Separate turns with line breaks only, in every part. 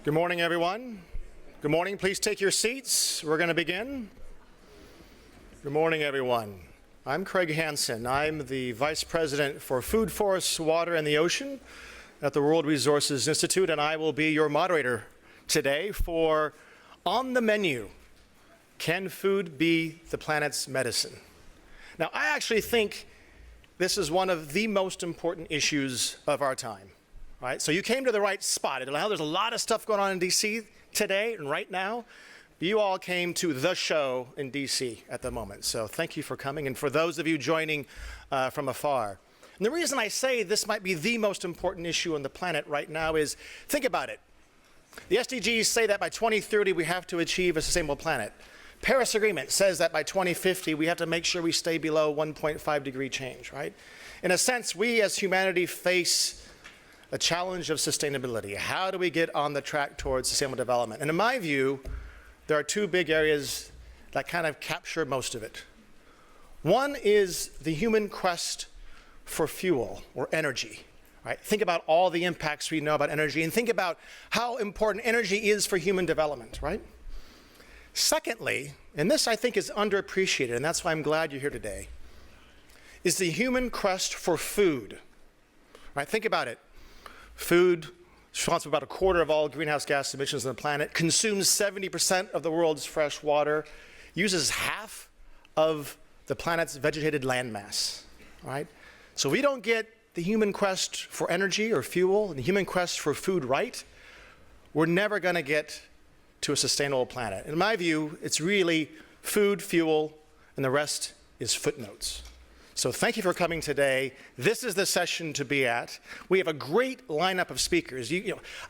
Good morning, everyone. Good morning. Please take your seats. We're going to begin. Good morning, everyone. I'm Craig Hansen. I'm the Vice President for Food, Forests, Water, and the Ocean at the World Resources Institute, and I will be your moderator today for On the Menu, Can Food Be the Planet's Medicine? Now, I actually think this is one of the most important issues of our time. Right? So you came to the right spot. There's a lot of stuff going on in DC today and right now. You all came to the show in DC at the moment. So thank you for coming. And for those of you joining from afar. And the reason I say this might be the most important issue on the planet right now is, think about it. The SDGs say that by 2030 we have to achieve a sustainable planet. Paris Agreement says that by 2050 we have to make sure we stay below 1.5 degree change, right? In a sense, we as humanity face a challenge of sustainability. How do we get on the track towards sustainable development? And in my view, there are two big areas that kind of capture most of it. One is the human quest for fuel or energy. Right? Think about all the impacts we know about energy and think about how important energy is for human development, right? Secondly, and this I think is underappreciated, and that's why I'm glad you're here today, is the human quest for food. Right? Think about it. Food is responsible for about a quarter of all greenhouse gas emissions on the planet, consumes 70% of the world's fresh water, uses half of the planet's vegetated landmass, right? So we don't get the human quest for energy or fuel and the human quest for food right, we're never going to get to a sustainable planet. In my view, it's really food, fuel, and the rest is footnotes. So thank you for coming today. This is the session to be at. We have a great lineup of speakers. I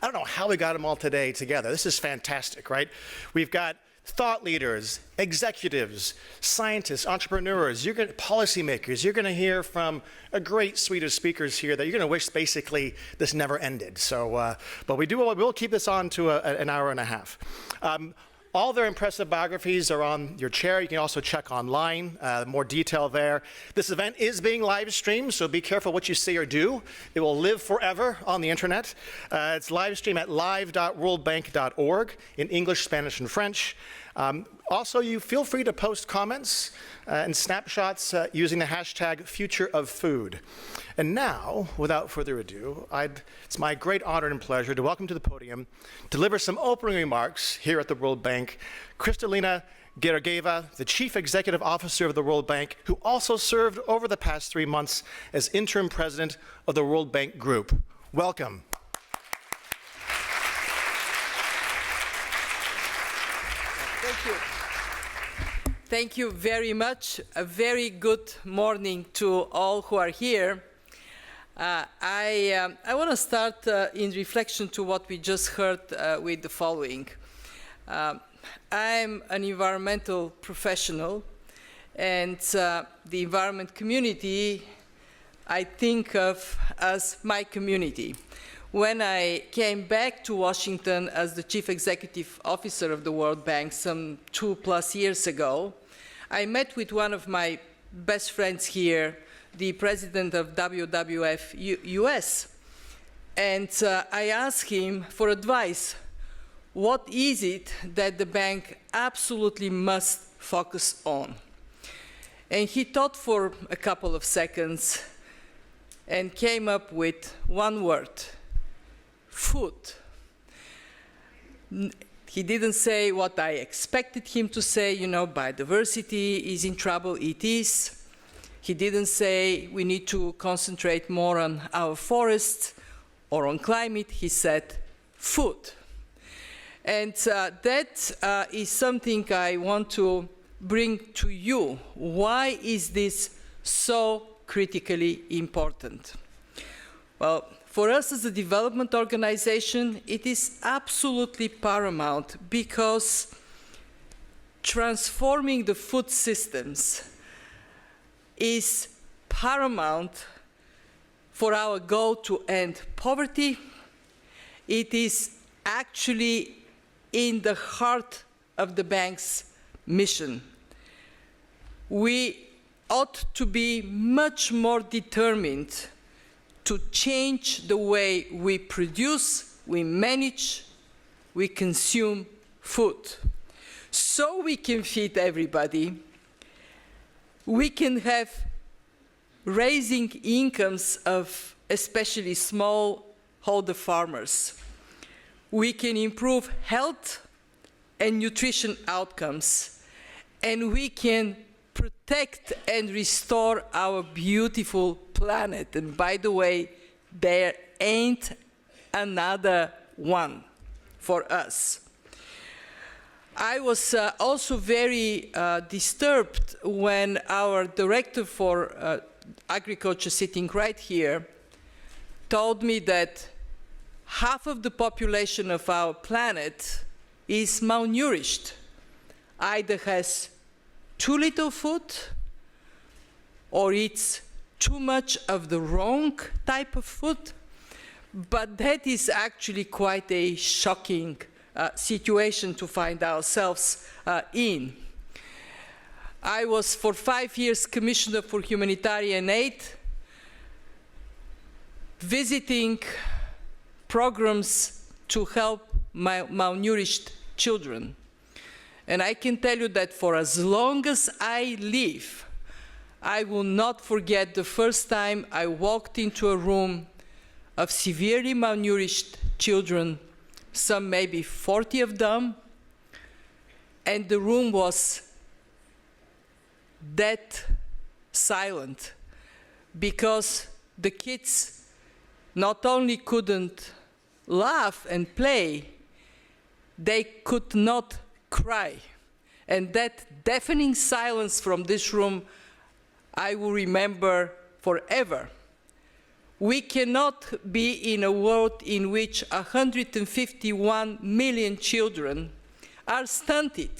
don't know how we got them all today together. This is fantastic, right? We've got thought leaders, executives, scientists, entrepreneurs, policymakers. You're going to hear from a great suite of speakers here that you're going to wish basically this never ended. So, but we'll keep this on to an hour and a half. All their impressive biographies are on your chair. You can also check online, more detail there. This event is being live streamed, so be careful what you say or do. It will live forever on the internet. It's live streamed at live.worldbank.org in English, Spanish, and French. Also, you feel free to post comments and snapshots using the hashtag #FutureOfFood. And now, without further ado, it's my great honor and pleasure to welcome to the podium, deliver some opening remarks here at the World Bank, Kristalina Georgieva, the Chief Executive Officer of the World Bank, who also served over the past 3 months as interim president of the World Bank Group. Welcome.
Thank you. Thank you very much. A very good morning to all who are here. I want to start in reflection to what we just heard with the following. I'm an environmental professional, and the environment community I think of as my community. When I came back to Washington as the Chief Executive Officer of the World Bank some 2+ years ago, I met with one of my best friends here, the president of WWF US, and I asked him for advice. What is it that the bank absolutely must focus on? And he thought for a couple of seconds and came up with one word: food. He didn't say what I expected him to say, biodiversity is in trouble. It is. He didn't say we need to concentrate more on our forests or on climate. He said food. And that is something I want to bring to you. Why is this so critically important? Well, for us as a development organization, it is absolutely paramount because transforming the food systems is paramount for our goal to end poverty. It is actually in the heart of the bank's mission. We ought to be much more determined to change the way we produce, we manage, we consume food. So we can feed everybody. We can have raising incomes of especially smallholder farmers. We can improve health and nutrition outcomes, and we can protect and restore our beautiful planet. And by the way, there ain't another one for us. I was also very disturbed when our director for agriculture, sitting right here, told me that half of the population of our planet is malnourished, either has too little food or eats too much of the wrong type of food. But that is actually quite a shocking situation to find ourselves in. I was for 5 years Commissioner for Humanitarian Aid, visiting programs to help malnourished children. And I can tell you that for as long as I live, I will not forget the first time I walked into a room of severely malnourished children, some maybe 40 of them, and the room was dead silent, because the kids not only couldn't laugh and play, they could not cry. And that deafening silence from this room, I will remember forever. We cannot be in a world in which 151 million children are stunted.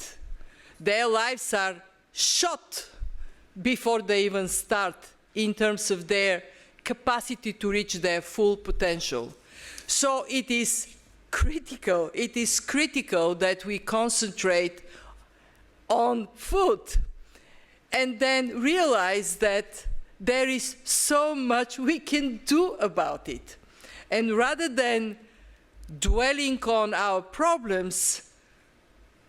Their lives are shot before they even start in terms of their capacity to reach their full potential. So it is critical that we concentrate on food and then realize that there is so much we can do about it. And rather than dwelling on our problems,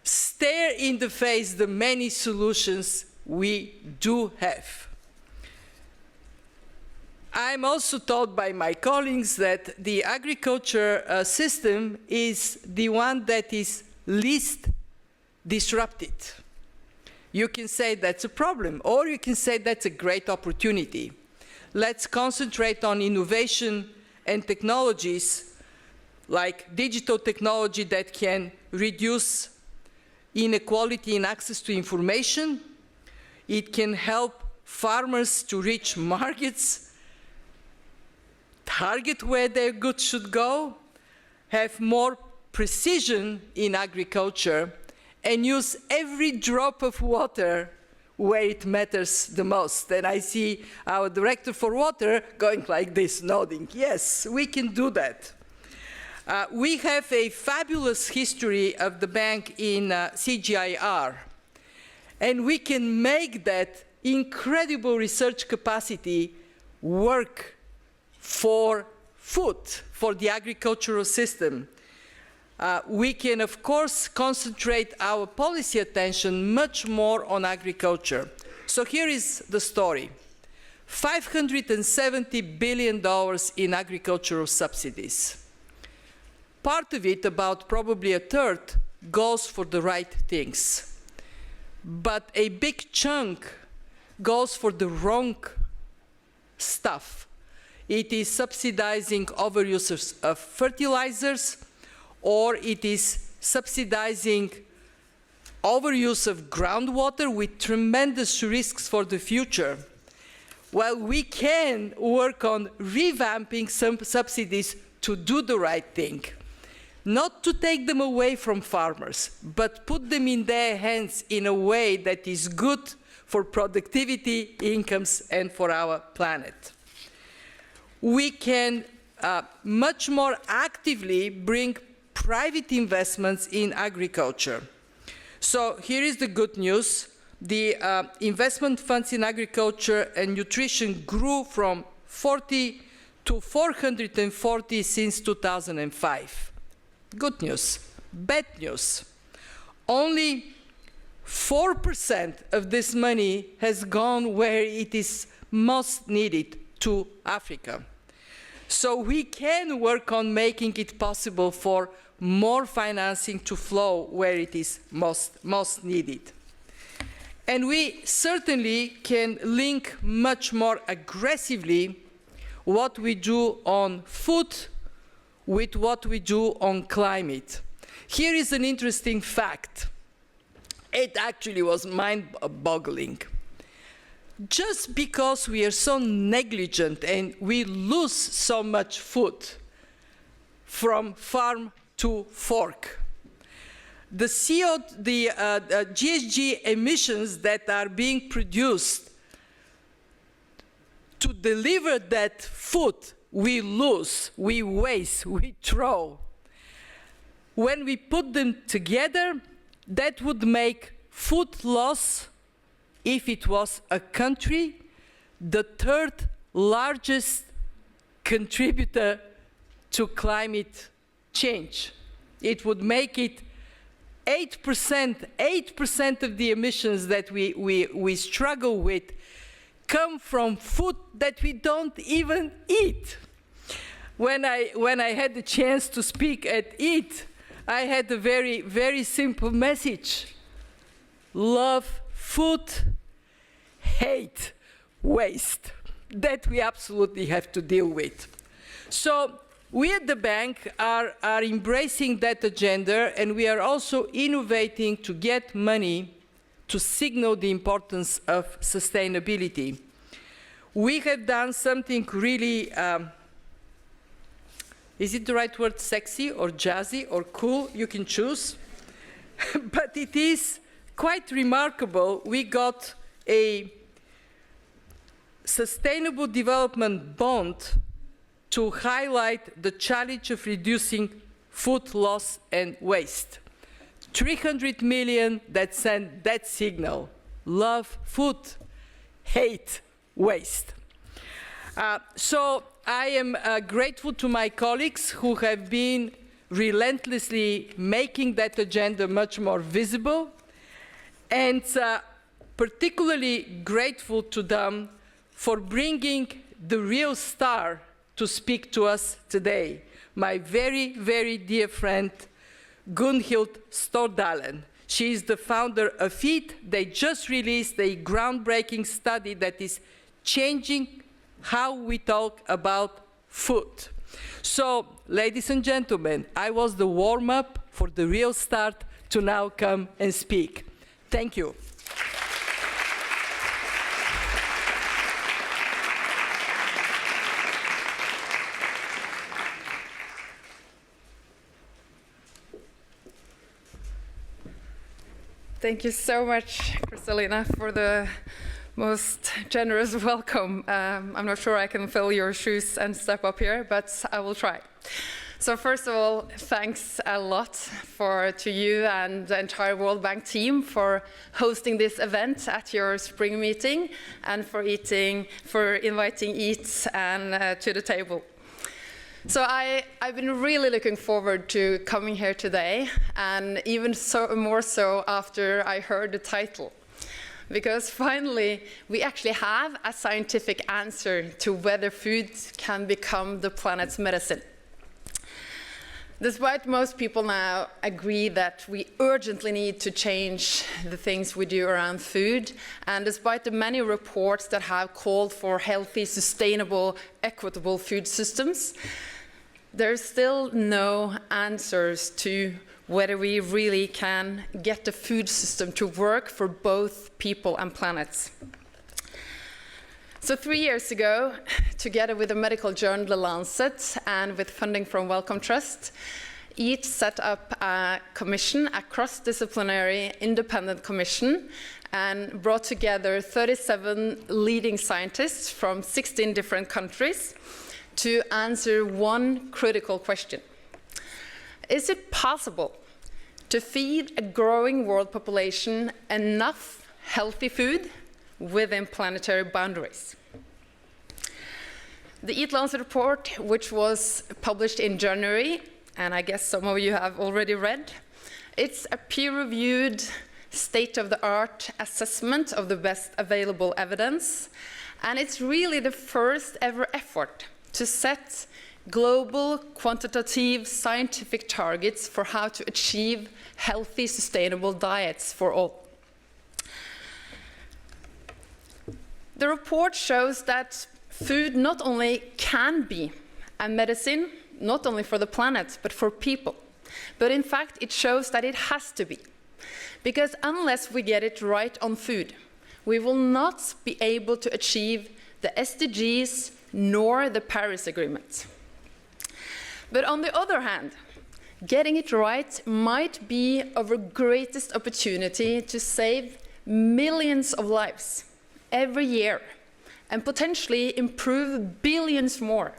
stare in the face the many solutions we do have. I'm also told by my colleagues that the agriculture system is the one that is least disrupted. You can say that's a problem, or you can say that's a great opportunity. Let's concentrate on innovation and technologies like digital technology that can reduce inequality in access to information. It can help farmers to reach markets, target where their goods should go, have more precision in agriculture, and use every drop of water where it matters the most. And I see our Director for Water going like this, nodding. Yes, we can do that. We have a fabulous history of the bank in CGIAR, and we can make that incredible research capacity work for food, for the agricultural system. We can, of course, concentrate our policy attention much more on agriculture. So here is the story. $570 billion in agricultural subsidies. Part of it, about probably a third, goes for the right things. But a big chunk goes for the wrong stuff. It is subsidizing overuse of fertilizers, or it is subsidizing overuse of groundwater with tremendous risks for the future. Well, we can work on revamping some subsidies to do the right thing. Not to take them away from farmers, but put them in their hands in a way that is good for productivity, incomes, and for our planet. We can much more actively bring private investments in agriculture. So here is the good news. The investment funds in agriculture and nutrition grew from 40 to 440 since 2005. Good news. Bad news. Only 4% of this money has gone where it is most needed, to Africa. So we can work on making it possible for more financing to flow where it is most needed. And we certainly can link much more aggressively what we do on food with what we do on climate. Here is an interesting fact. It actually was mind-boggling. Just because we are so negligent and we lose so much food from farm to fork, the GHG emissions that are being produced to deliver that food, we lose, we waste, we throw. When we put them together, that would make food loss, if it was a country, the third largest contributor to climate change. It would make it 8% of the emissions that we struggle with come from food that we don't even eat. When I had the chance to speak at EAT, I had a very, very simple message. Love food, hate waste. That we absolutely have to deal with. So we at the bank are embracing that agenda, and we are also innovating to get money to signal the importance of sustainability. We have done something really, is it the right word, sexy or jazzy or cool? You can choose. But it is quite remarkable. We got a sustainable development bond to highlight the challenge of reducing food loss and waste. 300 million that send that signal. Love food, hate waste. So I am grateful to my colleagues who have been relentlessly making that agenda much more visible, and particularly grateful to them for bringing the real star to speak to us today, my very, very dear friend, Gunhild Stordalen. She is the founder of EAT. They just released a groundbreaking study that is changing how we talk about food. So, ladies and gentlemen, I was the warm-up for the real start to now come and speak. Thank you.
Thank you so much, Kristalina, for the most generous welcome. I'm not sure I can fill your shoes and step up here, but I will try. So first of all, thanks a lot to you and the entire World Bank team for hosting this event at your spring meeting, and for inviting EAT and to the table. So I've been really looking forward to coming here today, and even more so after I heard the title. Because finally, we actually have a scientific answer to whether food can become the planet's medicine. Despite most people now agree that we urgently need to change the things we do around food, and despite the many reports that have called for healthy, sustainable, equitable food systems, there's still no answers to whether we really can get the food system to work for both people and planets. So 3 years ago, together with the medical journal The Lancet and with funding from Wellcome Trust, EAT set up a commission, a cross-disciplinary independent commission, and brought together 37 leading scientists from 16 different countries to answer one critical question. Is it possible to feed a growing world population enough healthy food within planetary boundaries? The EAT-Lancet report, which was published in January, and I guess some of you have already read. It's a peer-reviewed, state-of-the-art assessment of the best available evidence, and it's really the first ever effort to set global, quantitative, scientific targets for how to achieve healthy, sustainable diets for all. The report shows that food not only can be a medicine, not only for the planet, but for people. But in fact, it shows that it has to be. Because unless we get it right on food, we will not be able to achieve the SDGs nor the Paris Agreement. But on the other hand, getting it right might be our greatest opportunity to save millions of lives every year and potentially improve billions more,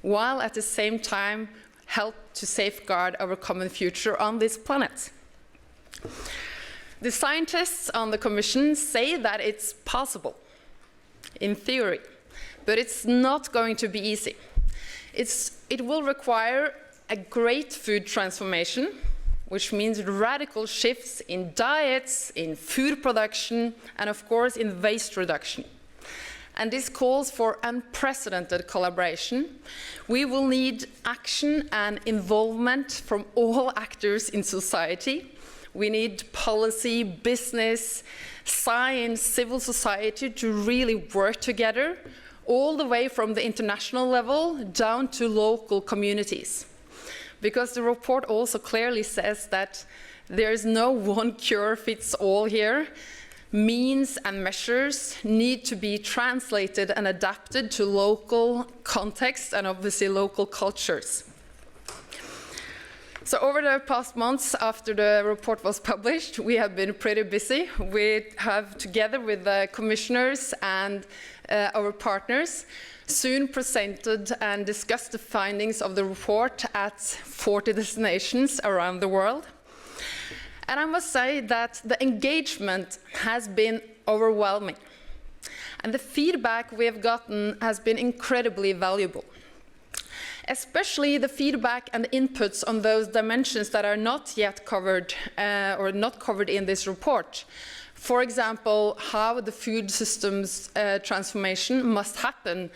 while at the same time help to safeguard our common future on this planet. The scientists on the Commission say that it's possible, in theory, but it's not going to be easy. It will require a great food transformation, which means radical shifts in diets, in food production, and of course in waste reduction. And this calls for unprecedented collaboration. We will need action and involvement from all actors in society. We need policy, business, science, civil society to really work together, all the way from the international level down to local communities. Because the report also clearly says that there is no one cure fits all here. Means and measures need to be translated and adapted to local context and obviously local cultures. So over the past months after the report was published, we have been pretty busy. We have, together with the commissioners and our partners, soon presented and discussed the findings of the report at 40 destinations around the world. And I must say that the engagement has been overwhelming. And the feedback we have gotten has been incredibly valuable. Especially the feedback and inputs on those dimensions that are not yet covered or not covered in this report. For example, how the food systems transformation must happen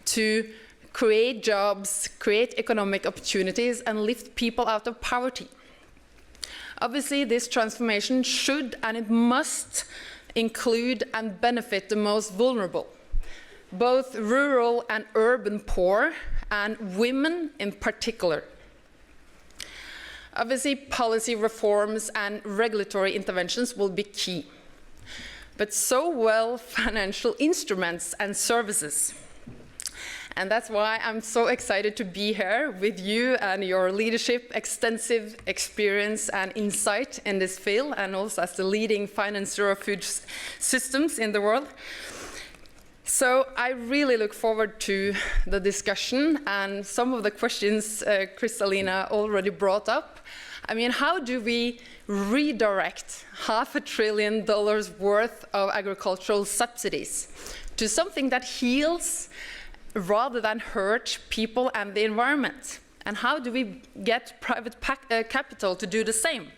to create jobs, create economic opportunities, and lift people out of poverty. Obviously, this transformation should and it must include and benefit the most vulnerable, both rural and urban poor, and women in particular. Obviously, policy reforms and regulatory interventions will be key, but so will financial instruments and services. And that's why I'm so excited to be here with you and your leadership, extensive experience and insight in this field, and also as the leading financier of food systems in the world. So I really look forward to the discussion and some of the questions Kristalina already brought up. I mean, how do we redirect $500 billion worth of agricultural subsidies to something that heals rather than hurt people and the environment? And how do we get private capital to do the same?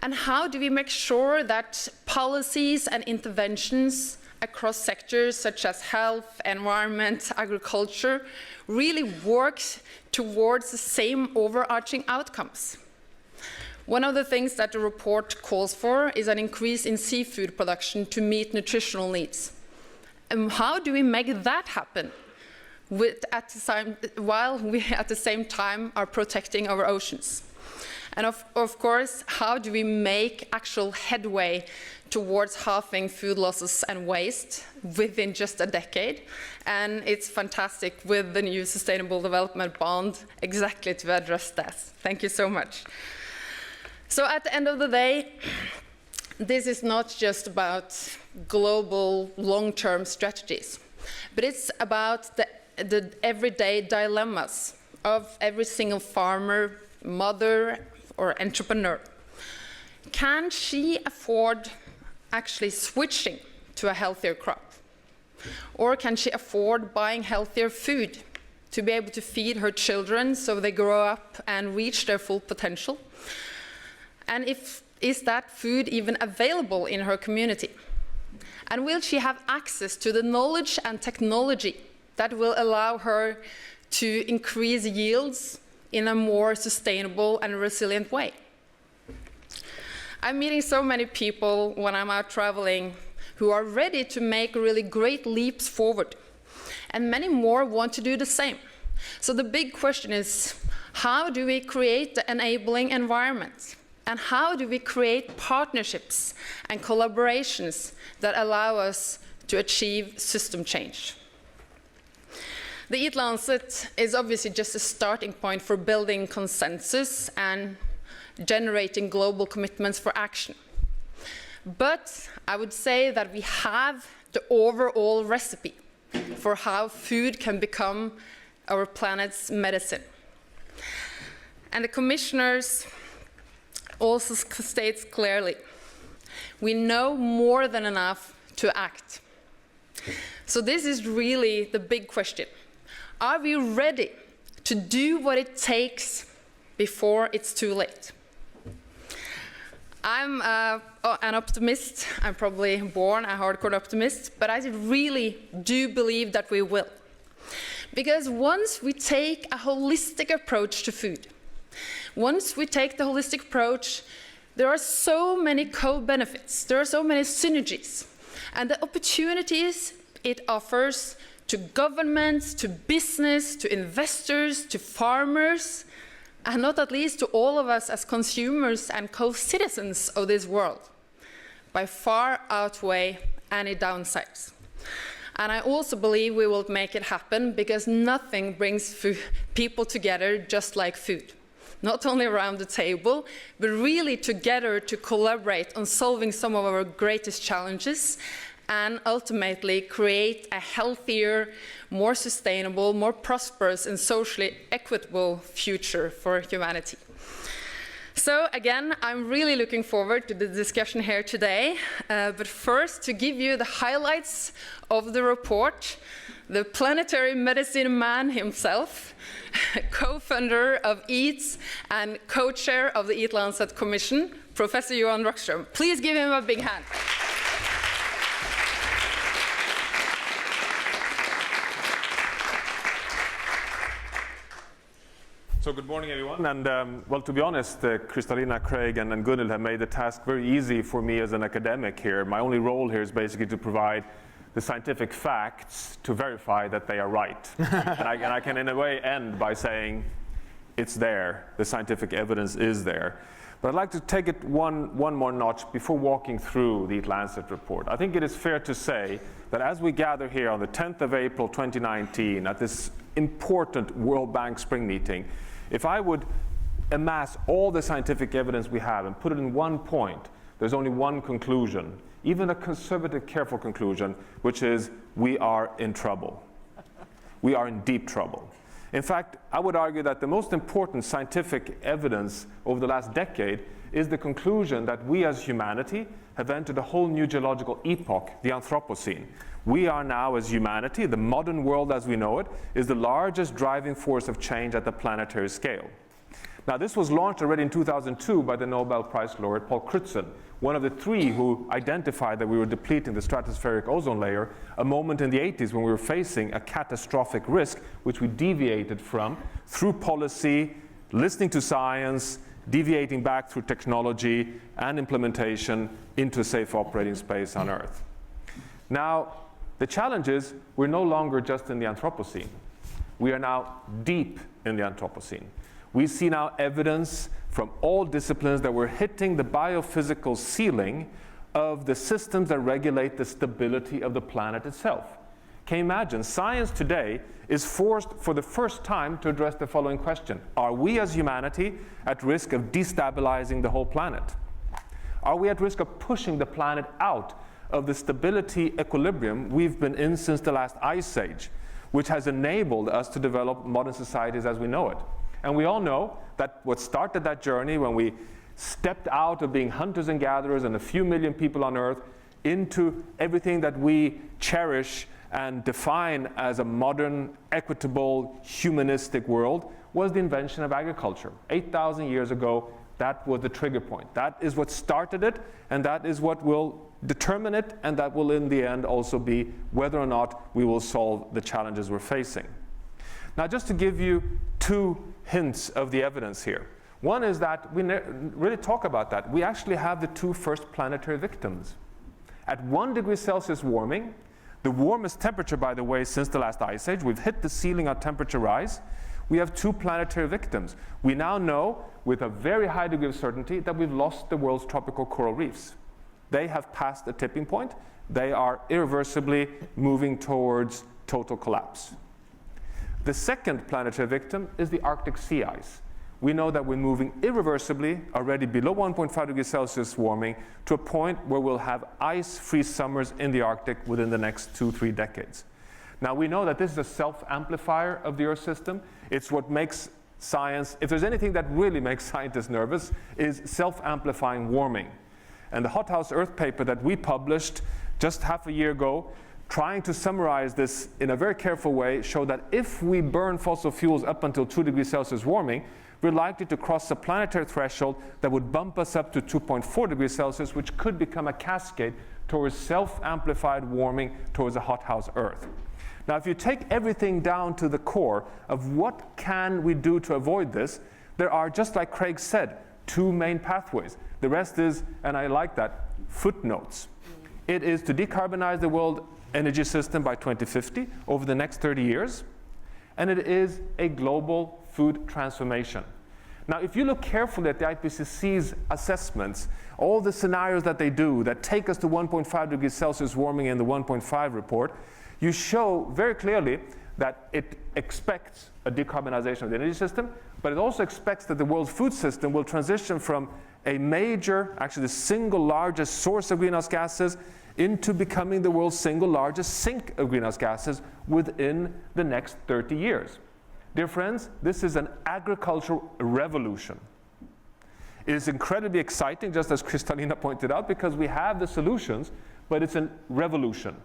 And how do we make sure that policies and interventions across sectors such as health, environment, agriculture really works towards the same overarching outcomes? One of the things that the report calls for is an increase in seafood production to meet nutritional needs. And how do we make that happen while we at the same time are protecting our oceans? And of course, how do we make actual headway towards halving food losses and waste within just a decade? And it's fantastic with the new Sustainable Development Bond exactly to address that. Thank you so much. So at the end of the day, this is not just about global long-term strategies, but it's about the everyday dilemmas of every single farmer, mother, or entrepreneur. Can she afford actually switching to a healthier crop? Or can she afford buying healthier food to be able to feed her children so they grow up and reach their full potential? And is that food even available in her community? And will she have access to the knowledge and technology that will allow her to increase yields in a more sustainable and resilient way? I'm meeting so many people when I'm out traveling who are ready to make really great leaps forward. And many more want to do the same. So the big question is, how do we create the enabling environment? And how do we create partnerships and collaborations that allow us to achieve system change? The EAT-Lancet is obviously just a starting point for building consensus and generating global commitments for action. But I would say that we have the overall recipe for how food can become our planet's medicine. And the commissioners also states clearly, we know more than enough to act. So this is really the big question. Are we ready to do what it takes before it's too late? I'm an optimist. I'm probably born a hardcore optimist, but I really do believe that we will. Because once we take a holistic approach to food, once we take the holistic approach, there are so many co-benefits, there are so many synergies, and the opportunities it offers to governments, to business, to investors, to farmers, and not at least to all of us as consumers and co-citizens of this world, by far outweigh any downsides. And I also believe we will make it happen because nothing brings people together just like food. Not only around the table, but really together to collaborate on solving some of our greatest challenges and ultimately create a healthier, more sustainable, more prosperous and socially equitable future for humanity. So again, I'm really looking forward to the discussion here today. But first, to give you the highlights of the report, the planetary medicine man himself, co-founder of EAT and co-chair of the EAT-Lancet Commission, Professor Johan Rockström. Please give him a big hand.
So good morning, everyone. And well, to be honest, Kristalina, Craig, and Gunhild have made the task very easy for me as an academic here. My only role here is basically to provide the scientific facts to verify that they are right. and I can, in a way, end by saying it's there. The scientific evidence is there. But I'd like to take it one more notch before walking through the EAT-Lancet report. I think it is fair to say that as we gather here on the 10th of April 2019 at this important World Bank Spring Meeting, if I would amass all the scientific evidence we have and put it in one point, there's only one conclusion, even a conservative, careful conclusion, which is we are in trouble. We are in deep trouble. In fact, I would argue that the most important scientific evidence over the last decade is the conclusion that we as humanity have entered a whole new geological epoch, the Anthropocene. We are now, as humanity, the modern world as we know it, is the largest driving force of change at the planetary scale. Now, this was launched already in 2002 by the Nobel Prize laureate Paul Crutzen, one of the three who identified that we were depleting the stratospheric ozone layer, a moment in the 80s when we were facing a catastrophic risk, which we deviated from through policy, listening to science, deviating back through technology and implementation into a safe operating space on Earth. Now, the challenge is we're no longer just in the Anthropocene. We are now deep in the Anthropocene. We see now evidence from all disciplines that we're hitting the biophysical ceiling of the systems that regulate the stability of the planet itself. Can you imagine? Science today is forced for the first time to address the following question. Are we as humanity at risk of destabilizing the whole planet? Are we at risk of pushing the planet out of the stability equilibrium we've been in since the last ice age, which has enabled us to develop modern societies as we know it? And we all know that what started that journey when we stepped out of being hunters and gatherers and a few million people on Earth into everything that we cherish and define as a modern, equitable, humanistic world was the invention of agriculture. 8,000 years ago, that was the trigger point. That is what started it, and that is what will determine it, and that will in the end also be whether or not we will solve the challenges we're facing. Now, just to give you two hints of the evidence here. One is that we really talk about that. We actually have the two first planetary victims. At 1 degree Celsius warming, the warmest temperature, by the way, since the last ice age, we've hit the ceiling on temperature rise, we have two planetary victims. We now know with a very high degree of certainty that we've lost the world's tropical coral reefs. They have passed a tipping point. They are irreversibly moving towards total collapse. The second planetary victim is the Arctic sea ice. We know that we're moving irreversibly, already below 1.5 degrees Celsius warming, to a point where we'll have ice-free summers in the Arctic within the next 2-3 decades. Now, we know that this is a self-amplifier of the Earth system. It's what makes science, if there's anything that really makes scientists nervous, is self-amplifying warming. And the Hothouse Earth paper that we published just half a year ago, trying to summarize this in a very careful way, showed that if we burn fossil fuels up until 2 degrees Celsius warming, we're likely to cross a planetary threshold that would bump us up to 2.4 degrees Celsius, which could become a cascade towards self-amplified warming towards a hothouse Earth. Now, if you take everything down to the core of what can we do to avoid this, there are, just like Craig said, two main pathways. The rest is, and I like that, footnotes. It is to decarbonize the world energy system by 2050 over the next 30 years, and it is a global food transformation. Now, if you look carefully at the IPCC's assessments, all the scenarios that they do that take us to 1.5 degrees Celsius warming in the 1.5 report, you show very clearly that it expects a decarbonization of the energy system, but it also expects that the world's food system will transition from a major, actually the single largest source of greenhouse gases, into becoming the world's single largest sink of greenhouse gases within the next 30 years. Dear friends, this is an agricultural revolution. It is incredibly exciting, just as Kristalina pointed out, because we have the solutions, but it's a revolution.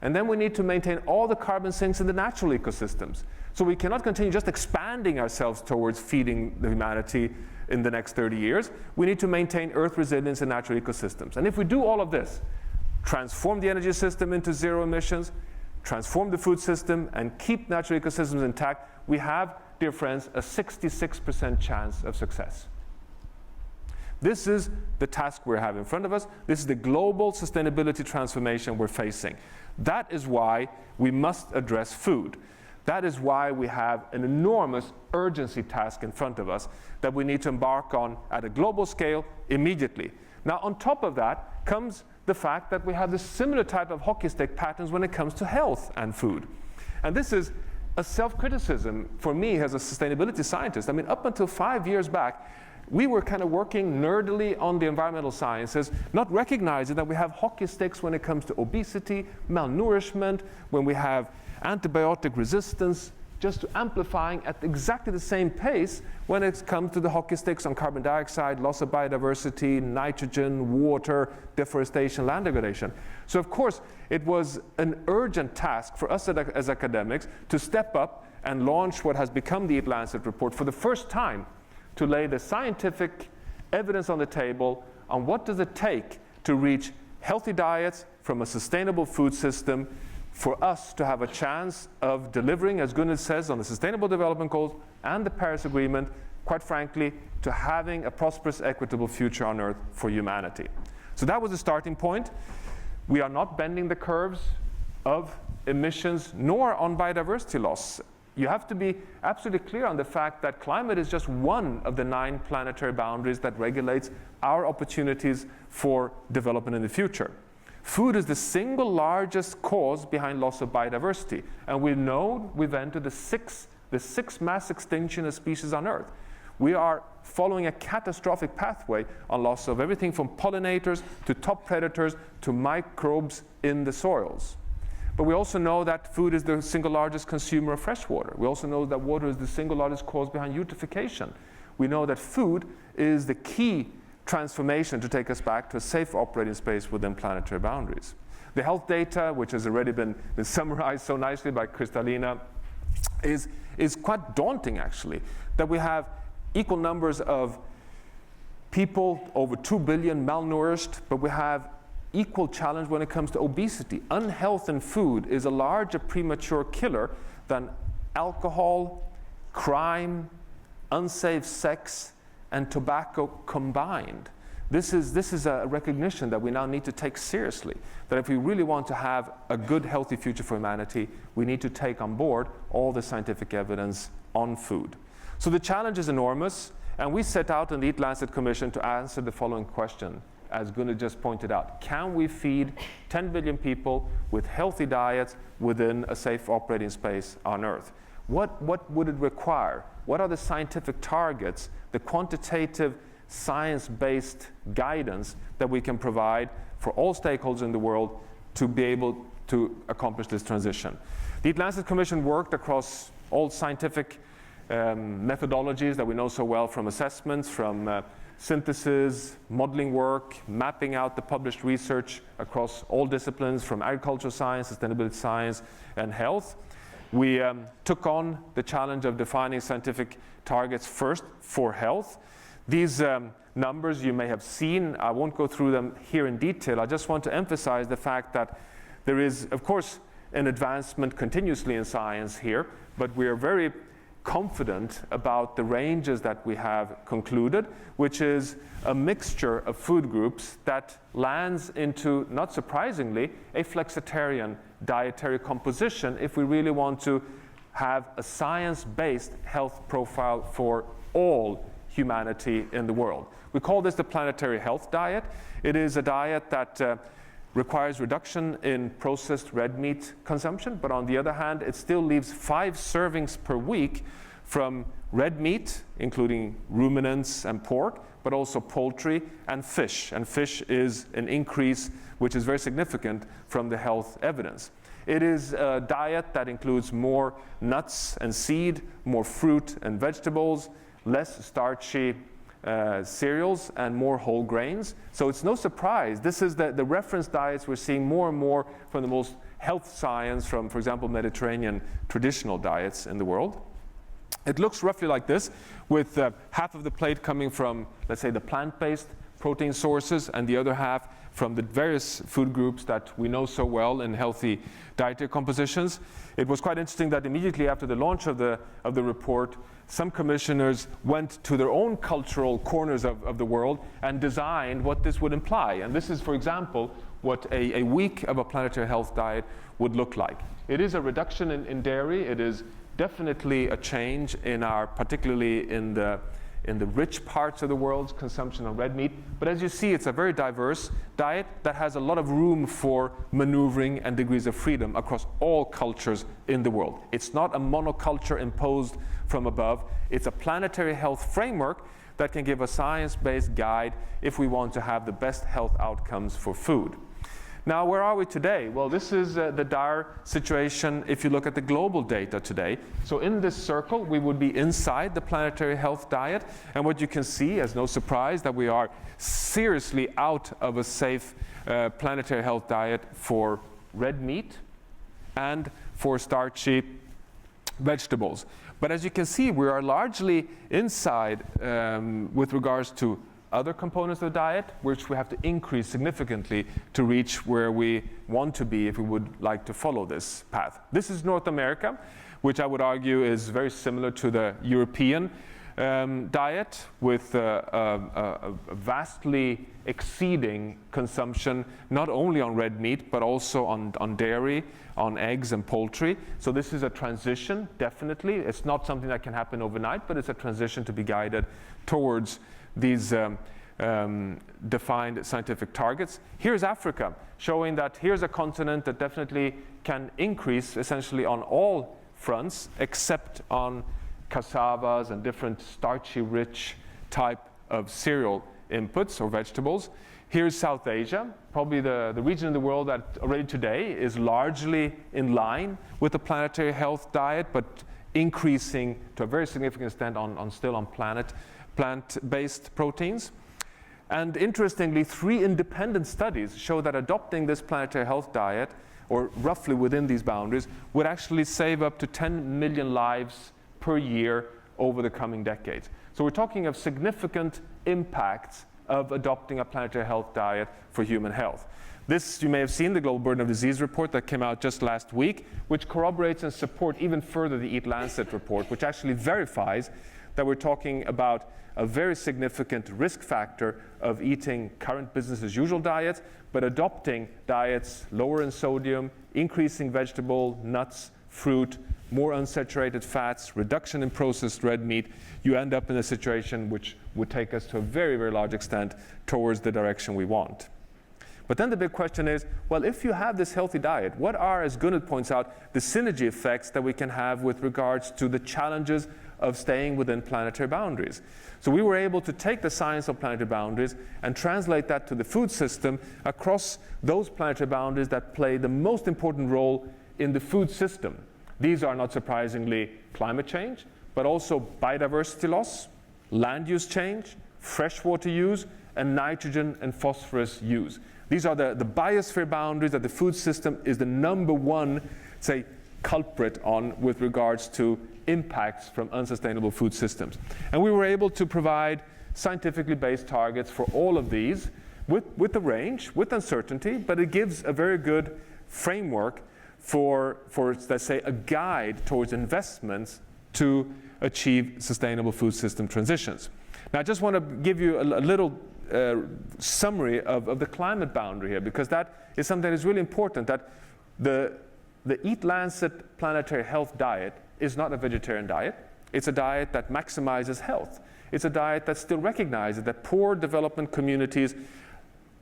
And then we need to maintain all the carbon sinks in the natural ecosystems. So we cannot continue just expanding ourselves towards feeding the humanity in the next 30 years. We need to maintain Earth resilience in natural ecosystems. And if we do all of this, transform the energy system into zero emissions, transform the food system, and keep natural ecosystems intact, we have, dear friends, a 66% chance of success. This is the task we have in front of us. This is the global sustainability transformation we're facing. That is why we must address food. That is why we have an enormous urgency task in front of us that we need to embark on at a global scale immediately. Now, on top of that comes the fact that we have this similar type of hockey stick patterns when it comes to health and food. And this is a self-criticism for me as a sustainability scientist. I mean, up until 5 years back, we were kind of working nerdily on the environmental sciences, not recognizing that we have hockey sticks when it comes to obesity, malnourishment, when we have antibiotic resistance, just amplifying at exactly the same pace when it comes to the hockey sticks on carbon dioxide, loss of biodiversity, nitrogen, water, deforestation, land degradation. So of course, it was an urgent task for us as academics to step up and launch what has become the EAT-Lancet report for the first time, to lay the scientific evidence on the table on what does it take to reach healthy diets from a sustainable food system for us to have a chance of delivering, as Gunhild says, on the Sustainable Development Goals and the Paris Agreement, quite frankly, to having a prosperous, equitable future on Earth for humanity. So that was the starting point. We are not bending the curves of emissions nor on biodiversity loss. You have to be absolutely clear on the fact that climate is just one of the 9 planetary boundaries that regulates our opportunities for development in the future. Food is the single largest cause behind loss of biodiversity. And we know we've entered the sixth mass extinction of species on Earth. We are following a catastrophic pathway on loss of everything from pollinators to top predators to microbes in the soils. But we also know that food is the single largest consumer of fresh water. We also know that water is the single largest cause behind eutrophication. We know that food is the key transformation to take us back to a safe operating space within planetary boundaries. The health data, which has already been summarized so nicely by Kristalina, is quite daunting, actually, that we have equal numbers of people, over 2 billion malnourished, but we have equal challenge when it comes to obesity. Unhealth in food is a larger premature killer than alcohol, crime, unsafe sex, and tobacco combined. This is a recognition that we now need to take seriously, that if we really want to have a good, healthy future for humanity, we need to take on board all the scientific evidence on food. So the challenge is enormous, and we set out in the EAT-Lancet Commission to answer the following question, as Gunnar just pointed out. Can we feed 10 billion people with healthy diets within a safe operating space on Earth? What would it require? What are the scientific targets, the quantitative science-based guidance that we can provide for all stakeholders in the world to be able to accomplish this transition? The EAT-Lancet Commission worked across all scientific methodologies that we know so well, from assessments, from synthesis, modeling work, mapping out the published research across all disciplines, from agricultural science, sustainability science, and health. We took on the challenge of defining scientific targets first for health. These numbers you may have seen. I won't go through them here in detail. I just want to emphasize the fact that there is, of course, an advancement continuously in science here, but we are very confident about the ranges that we have concluded, which is a mixture of food groups that lands into, not surprisingly, a flexitarian dietary composition if we really want to have a science-based health profile for all humanity in the world. We call this the planetary health diet. It is a diet that requires reduction in processed red meat consumption, but on the other hand, it still leaves 5 servings per week from red meat, including ruminants and pork, but also poultry and fish. And fish is an increase which is very significant from the health evidence. It is a diet that includes more nuts and seed, more fruit and vegetables, less starchy cereals, and more whole grains. So it's no surprise. This is the reference diets we're seeing more and more from the most health science, from, for example, Mediterranean traditional diets in the world. It looks roughly like this, with half of the plate coming from, let's say, the plant-based protein sources, and the other half from the various food groups that we know so well in healthy dietary compositions. It was quite interesting that immediately after the launch of the report, some commissioners went to their own cultural corners of the world and designed what this would imply. And this is, for example, what a week of a planetary health diet would look like. It is a reduction in dairy. It is definitely a change in our, particularly in the rich parts of the world's consumption of red meat. But as you see, it's a very diverse diet that has a lot of room for maneuvering and degrees of freedom across all cultures in the world. It's not a monoculture imposed from above. It's a planetary health framework that can give a science-based guide if we want to have the best health outcomes for food. Now, where are we today? Well, this is the dire situation if you look at the global data today. So in this circle, we would be inside the planetary health diet. And what you can see, as no surprise, that we are seriously out of a safe planetary health diet for red meat and for starchy vegetables. But as you can see, we are largely inside with regards to other components of the diet, which we have to increase significantly to reach where we want to be if we would like to follow this path. This is North America, which I would argue is very similar to the European diet, with a vastly exceeding consumption, not only on red meat, but also on dairy, on eggs and poultry. So this is a transition, definitely. It's not something that can happen overnight, but it's a transition to be guided towards these defined scientific targets. Here's Africa, showing that here's a continent that definitely can increase essentially on all fronts, except on cassavas and different starchy rich type of cereal inputs or vegetables. Here's South Asia, probably the region in the world that already today is largely in line with the planetary health diet, but increasing to a very significant extent still on plant-based proteins. And interestingly, 3 independent studies show that adopting this planetary health diet, or roughly within these boundaries, would actually save up to 10 million lives per year over the coming decades. So we're talking of significant impacts of adopting a planetary health diet for human health. This, you may have seen the Global Burden of Disease report that came out just last week, which corroborates and supports even further the EAT-Lancet report, which actually verifies that we're talking about a very significant risk factor of eating current business as usual diets, but adopting diets lower in sodium, increasing vegetable, nuts, fruit, more unsaturated fats, reduction in processed red meat. You end up in a situation which would take us to a very, very large extent towards the direction we want. But then the big question is, well, if you have this healthy diet, what are, as Gunhild points out, the synergy effects that we can have with regards to the challenges of staying within planetary boundaries? So we were able to take the science of planetary boundaries and translate that to the food system across those planetary boundaries that play the most important role in the food system. These are, not surprisingly, climate change, but also biodiversity loss, land use change, freshwater use, and nitrogen and phosphorus use. These are the biosphere boundaries that the food system is the #1, say, culprit on with regards to impacts from unsustainable food systems. And we were able to provide scientifically based targets for all of these with a range, with uncertainty, but it gives a very good framework for let's say, a guide towards investments to achieve sustainable food system transitions. Now, I just want to give you a little summary of the climate boundary here, because that is something that is really important, that the EAT-Lancet planetary health diet is not a vegetarian diet. It's a diet that maximizes health. It's a diet that still recognizes that poor development communities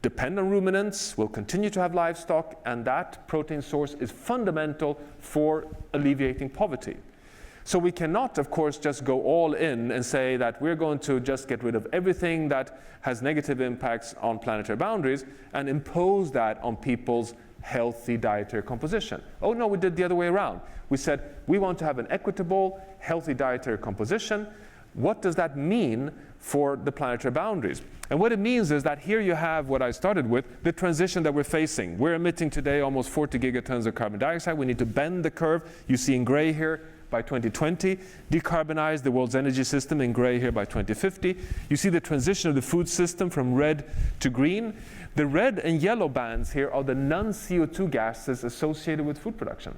depend on ruminants, will continue to have livestock, and that protein source is fundamental for alleviating poverty. So we cannot, of course, just go all in and say that we're going to just get rid of everything that has negative impacts on planetary boundaries and impose that on people's healthy dietary composition. Oh no, we did the other way around. We said we want to have an equitable, healthy dietary composition. What does that mean for the planetary boundaries? And what it means is that here you have what I started with, the transition that we're facing. We're emitting today almost 40 gigatons of carbon dioxide. We need to bend the curve. You see in gray here by 2020, decarbonize the world's energy system in gray here by 2050. You see the transition of the food system from red to green. The red and yellow bands here are the non-CO2 gases associated with food production.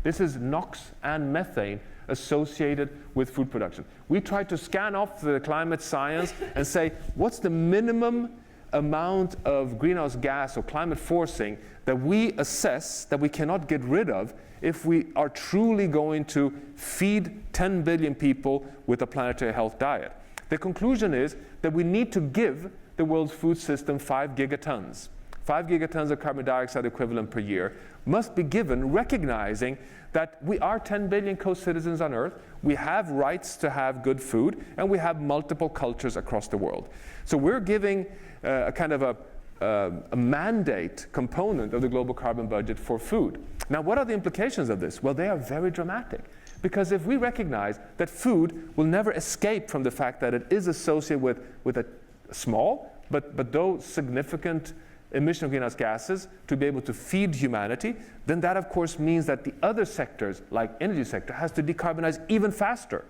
This is NOx and methane associated with food production. We try to scan off the climate science and say, what's the minimum amount of greenhouse gas or climate forcing that we assess that we cannot get rid of if we are truly going to feed 10 billion people with a planetary health diet? The conclusion is that we need to give the world's food system 5 gigatons. 5 gigatons of carbon dioxide equivalent per year must be given, recognizing that we are 10 billion co-citizens on Earth, we have rights to have good food, and we have multiple cultures across the world. So we're giving a kind of a mandate component of the global carbon budget for food. Now, what are the implications of this? Well, they are very dramatic. Because if we recognize that food will never escape from the fact that it is associated with a small, but though significant emission of greenhouse gases to be able to feed humanity, then that of course means that the other sectors, like energy sector, has to decarbonize even faster.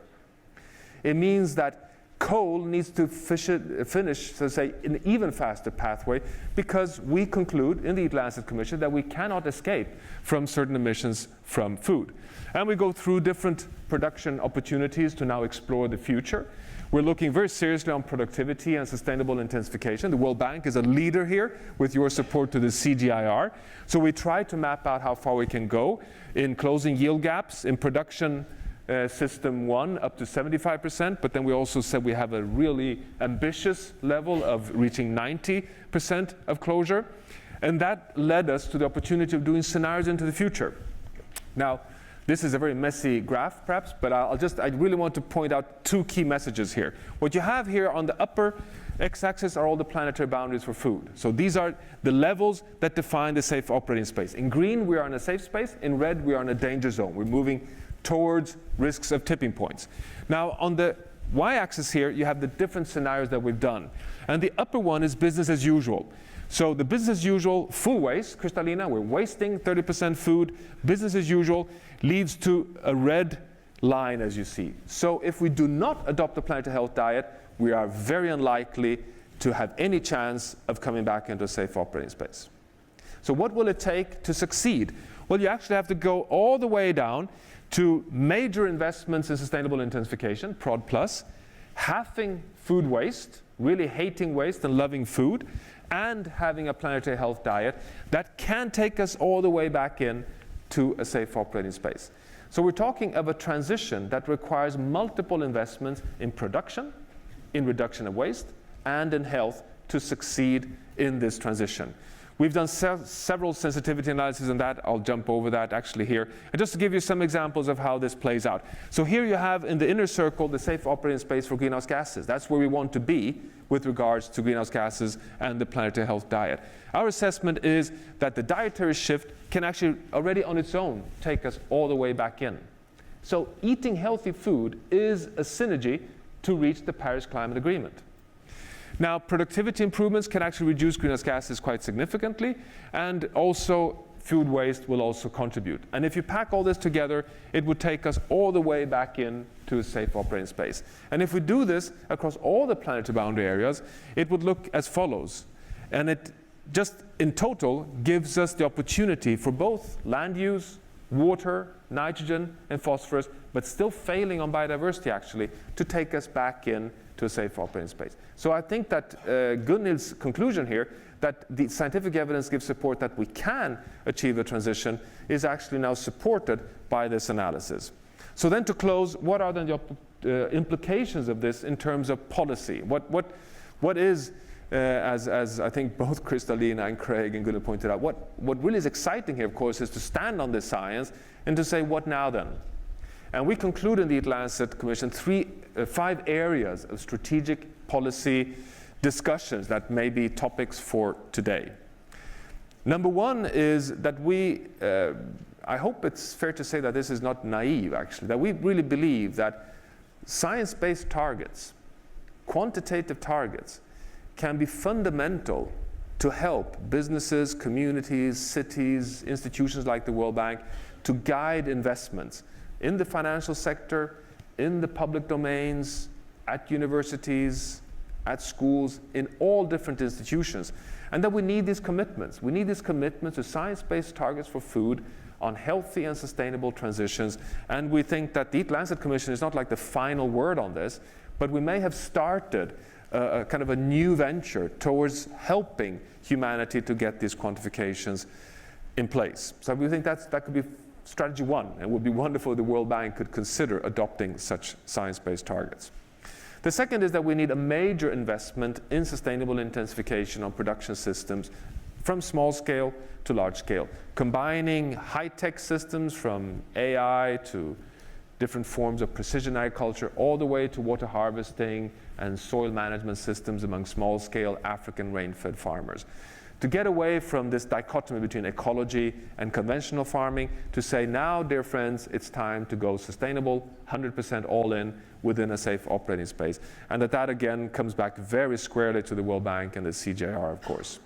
It means that coal needs to finish, so to say, an even faster pathway, because we conclude in the EAT-Lancet Commission that we cannot escape from certain emissions from food. And we go through different production opportunities to now explore the future. We're looking very seriously on productivity and sustainable intensification. The World Bank is a leader here with your support to the CGIAR. So we try to map out how far we can go in closing yield gaps in production system 1 up to 75%, but then we also said we have a really ambitious level of reaching 90% of closure. And that led us to the opportunity of doing scenarios into the future. Now, this is a very messy graph, perhaps, but I really want to point out 2 key messages here. What you have here on the upper x-axis are all the planetary boundaries for food. So these are the levels that define the safe operating space. In green, we are in a safe space. In red, we are in a danger zone. We're moving towards risks of tipping points. Now, on the y-axis here, you have the different scenarios that we've done. And the upper one is business as usual. So the business as usual, full waste, Kristalina, we're wasting 30% food. Business as usual leads to a red line, as you see. So if we do not adopt the planetary health diet, we are very unlikely to have any chance of coming back into a safe operating space. So what will it take to succeed? Well, you actually have to go all the way down to major investments in sustainable intensification, PROD+, halving food waste, really hating waste and loving food, and having a planetary health diet that can take us all the way back in to a safe operating space. So we're talking of a transition that requires multiple investments in production, in reduction of waste, and in health to succeed in this transition. We've done several sensitivity analyses on that. I'll jump over that actually here. And just to give you some examples of how this plays out. So here you have in the inner circle the safe operating space for greenhouse gases. That's where we want to be with regards to greenhouse gases and the planetary health diet. Our assessment is that the dietary shift can actually already on its own take us all the way back in. So eating healthy food is a synergy to reach the Paris Climate Agreement. Now, productivity improvements can actually reduce greenhouse gases quite significantly, and also food waste will also contribute. And if you pack all this together, it would take us all the way back in to a safe operating space. And if we do this across all the planetary boundary areas, it would look as follows. And it just in total gives us the opportunity for both land use, water, nitrogen, and phosphorus, but still failing on biodiversity actually, to take us back in to a safe operating space. So I think that Gunhild's conclusion here, that the scientific evidence gives support that we can achieve a transition, is actually now supported by this analysis. So then to close, what are then the implications of this in terms of policy? What is, as I think both Kristalina and Craig and Gunhild pointed out, what really is exciting here, of course, is to stand on this science and to say, what now then? And we conclude in the EAT-Lancet Commission 5 areas of strategic policy discussions that may be topics for today. Number one is that we, I hope it's fair to say that this is not naive actually, that we really believe that science-based targets, quantitative targets, can be fundamental to help businesses, communities, cities, institutions like the World Bank to guide investments in the financial sector, in the public domains, at universities, at schools, in all different institutions. And that we need these commitments. We need these commitments to science-based targets for food on healthy and sustainable transitions. And we think that the EAT-Lancet Commission is not like the final word on this, but we may have started a kind of a new venture towards helping humanity to get these quantifications in place. So we think that could be strategy one, and it would be wonderful if the World Bank could consider adopting such science-based targets. The second is that we need a major investment in sustainable intensification on production systems from small scale to large scale, combining high-tech systems from AI to different forms of precision agriculture, all the way to water harvesting and soil management systems among small-scale African rain-fed farmers. To get away from this dichotomy between ecology and conventional farming, to say now, dear friends, it's time to go sustainable, 100% all in within a safe operating space. And that again comes back very squarely to the World Bank and the CJR, of course.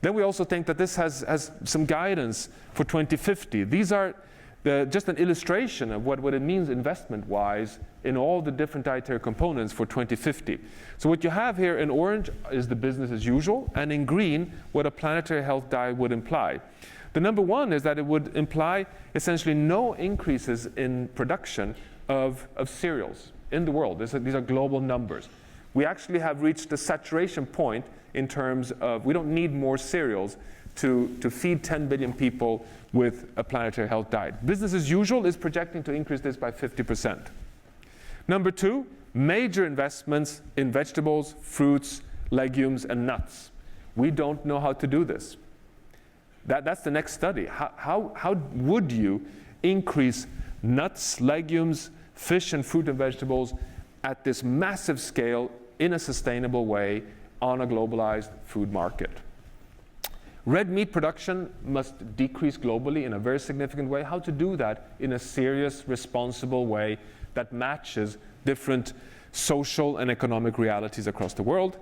Then we also think that this has some guidance for 2050. These are just an illustration of what it means investment-wise in all the different dietary components for 2050. So what you have here in orange is the business as usual, and in green, what a planetary health diet would imply. The number one is that it would imply essentially no increases in production of cereals in the world. These are global numbers. We actually have reached a saturation point in terms of we don't need more cereals to feed 10 billion people with a planetary health diet. Business as usual is projecting to increase this by 50%. Number two, major investments in vegetables, fruits, legumes, and nuts. We don't know how to do this. That's the next study. How would you increase nuts, legumes, fish, and fruit and vegetables at this massive scale in a sustainable way on a globalized food market? Red meat production must decrease globally in a very significant way. How to do that in a serious, responsible way that matches different social and economic realities across the world.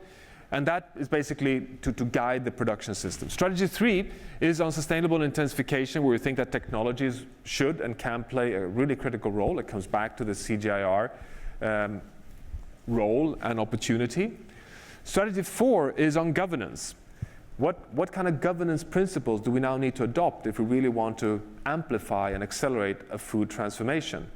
And that is basically to guide the production system. Strategy 3 is on sustainable intensification, where we think that technologies should and can play a really critical role. It comes back to the CGIAR role and opportunity. Strategy 4 is on governance. What kind of governance principles do we now need to adopt if we really want to amplify and accelerate a food transformation?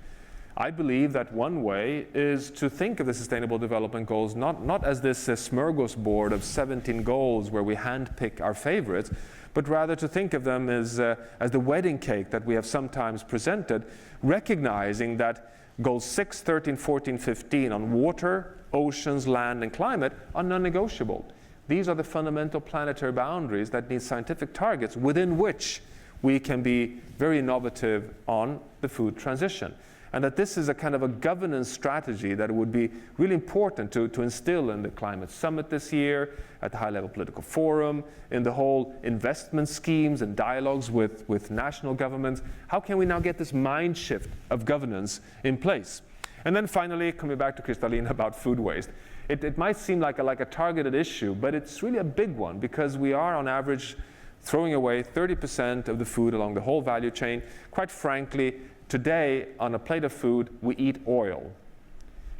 I believe that one way is to think of the Sustainable Development Goals not as this smorgasbord of 17 goals where we handpick our favorites, but rather to think of them as the wedding cake that we have sometimes presented, recognizing that Goals 6, 13, 14, 15 on water, oceans, land, and climate are non-negotiable. These are the fundamental planetary boundaries that need scientific targets within which we can be very innovative on the food transition. And that this is a kind of a governance strategy that would be really important to instill in the climate summit this year, at the high-level political forum, in the whole investment schemes and dialogues with national governments. How can we now get this mind shift of governance in place? And then finally, coming back to Kristalina about food waste. It might seem like a targeted issue, but it's really a big one, because we are on average throwing away 30% of the food along the whole value chain. Quite frankly, today, on a plate of food, we eat oil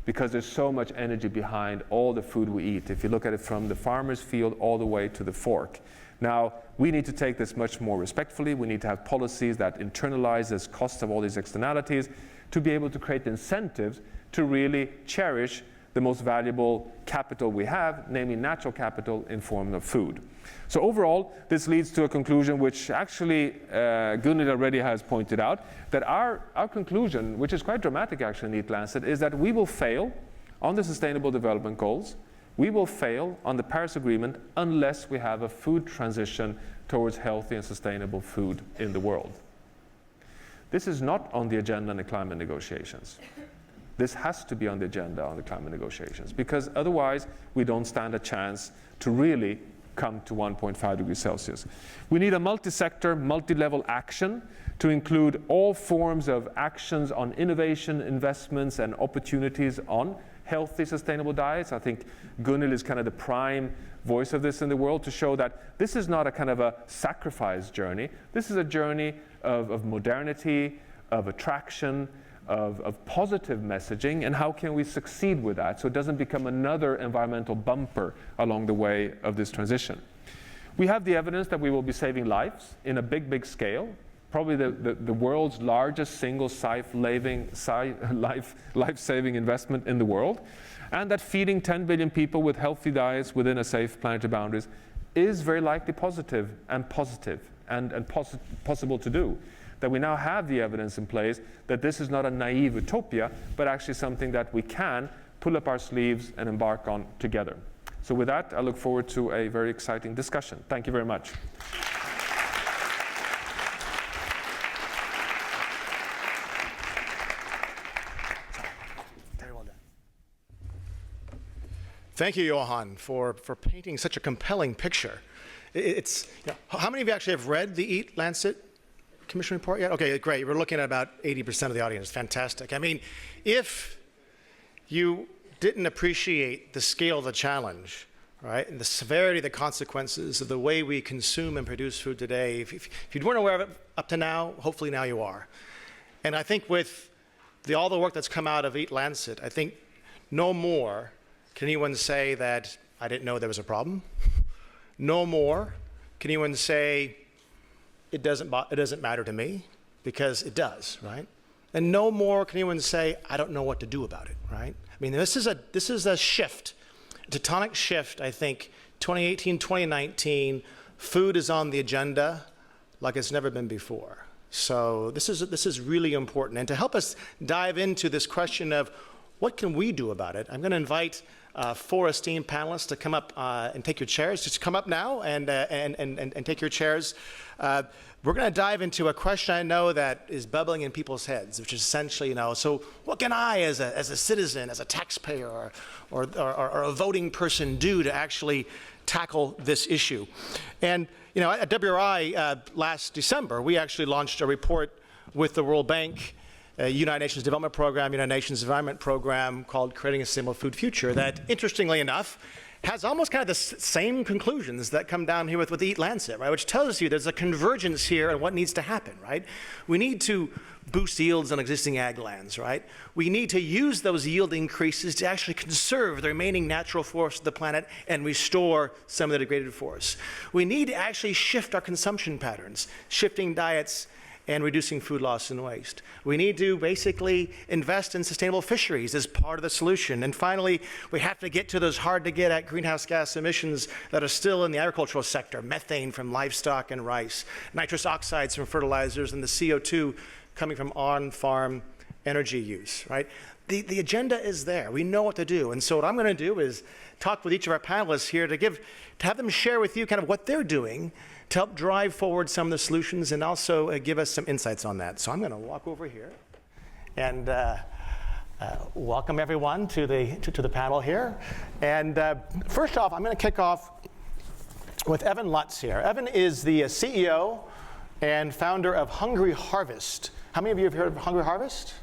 because there's so much energy behind all the food we eat. If you look at it from the farmer's field all the way to the fork. Now, we need to take this much more respectfully. We need to have policies that internalize this cost of all these externalities to be able to create incentives to really cherish the most valuable capital we have, namely natural capital in form of food. So overall, this leads to a conclusion which actually Gunhild already has pointed out, that our conclusion, which is quite dramatic actually in EAT-Lancet, is that we will fail on the Sustainable Development Goals, we will fail on the Paris Agreement unless we have a food transition towards healthy and sustainable food in the world. This is not on the agenda in the climate negotiations. This has to be on the agenda on the climate negotiations, because otherwise we don't stand a chance to really come to 1.5 degrees Celsius. We need a multi-sector, multi-level action to include all forms of actions on innovation, investments, and opportunities on healthy, sustainable diets. I think Gunhild is kind of the prime voice of this in the world to show that this is not a kind of a sacrifice journey. This is a journey of modernity, of attraction, of positive messaging, and how can we succeed with that so it doesn't become another environmental bumper along the way of this transition. We have the evidence that we will be saving lives in a big scale, probably the world's largest single life-saving investment in the world, and that feeding 10 billion people with healthy diets within a safe planetary boundaries is very likely possible to do. That we now have the evidence in place that this is not a naive utopia, but actually something that we can pull up our sleeves and embark on together. So with that, I look forward to a very exciting discussion. Thank you very much.
Very well done. Thank you, Johan, for painting such a compelling picture. How many of you actually have read the EAT-Lancet Commission Report yet? Okay, great. We're looking at about 80% of the audience. Fantastic. I mean, if you didn't appreciate the scale of the challenge, right, and the severity of the consequences of the way we consume and produce food today, if you weren't aware of it up to now, hopefully now you are. And I think with all the work that's come out of EAT-Lancet, I think no more can anyone say that I didn't know there was a problem. No more can anyone say it doesn't matter to me, because it does, right? And no more can anyone say, I don't know what to do about it, right? I mean, this is a shift, a tectonic shift, I think, 2018, 2019, food is on the agenda like it's never been before. So this is really important. And to help us dive into this question of what can we do about it, I'm going to invite 4 esteemed panelists to come up and take your chairs. Just come up now and take your chairs. We're going to dive into a question I know that is bubbling in people's heads, which is essentially, so what can I, as a citizen, as a taxpayer, or a voting person, do to actually tackle this issue. And at WRI last December, we actually launched a report with the World Bank, United Nations Development Program, United Nations Environment Program called Creating a Sustainable Food Future that, interestingly enough, has almost kind of the same conclusions that come down here with the EAT-Lancet, right? Which tells you there's a convergence here on what needs to happen, right? We need to boost yields on existing ag lands, right? We need to use those yield increases to actually conserve the remaining natural forests of the planet and restore some of the degraded forests. We need to actually shift our consumption patterns, shifting diets and reducing food loss and waste. We need to basically invest in sustainable fisheries as part of the solution. And finally, we have to get to those hard-to-get-at greenhouse gas emissions that are still in the agricultural sector, methane from livestock and rice, nitrous oxides from fertilizers, and the CO2 coming from on-farm energy use, right? The agenda is there. We know what to do. And so what I'm going to do is talk with each of our panelists here to have them share with you kind of what they're doing to help drive forward some of the solutions and also give us some insights on that. So I'm going to walk over here and welcome everyone to the panel here. And first off, I'm going to kick off with Evan Lutz here. Evan is the CEO and founder of Hungry Harvest. How many of you have heard of Hungry Harvest?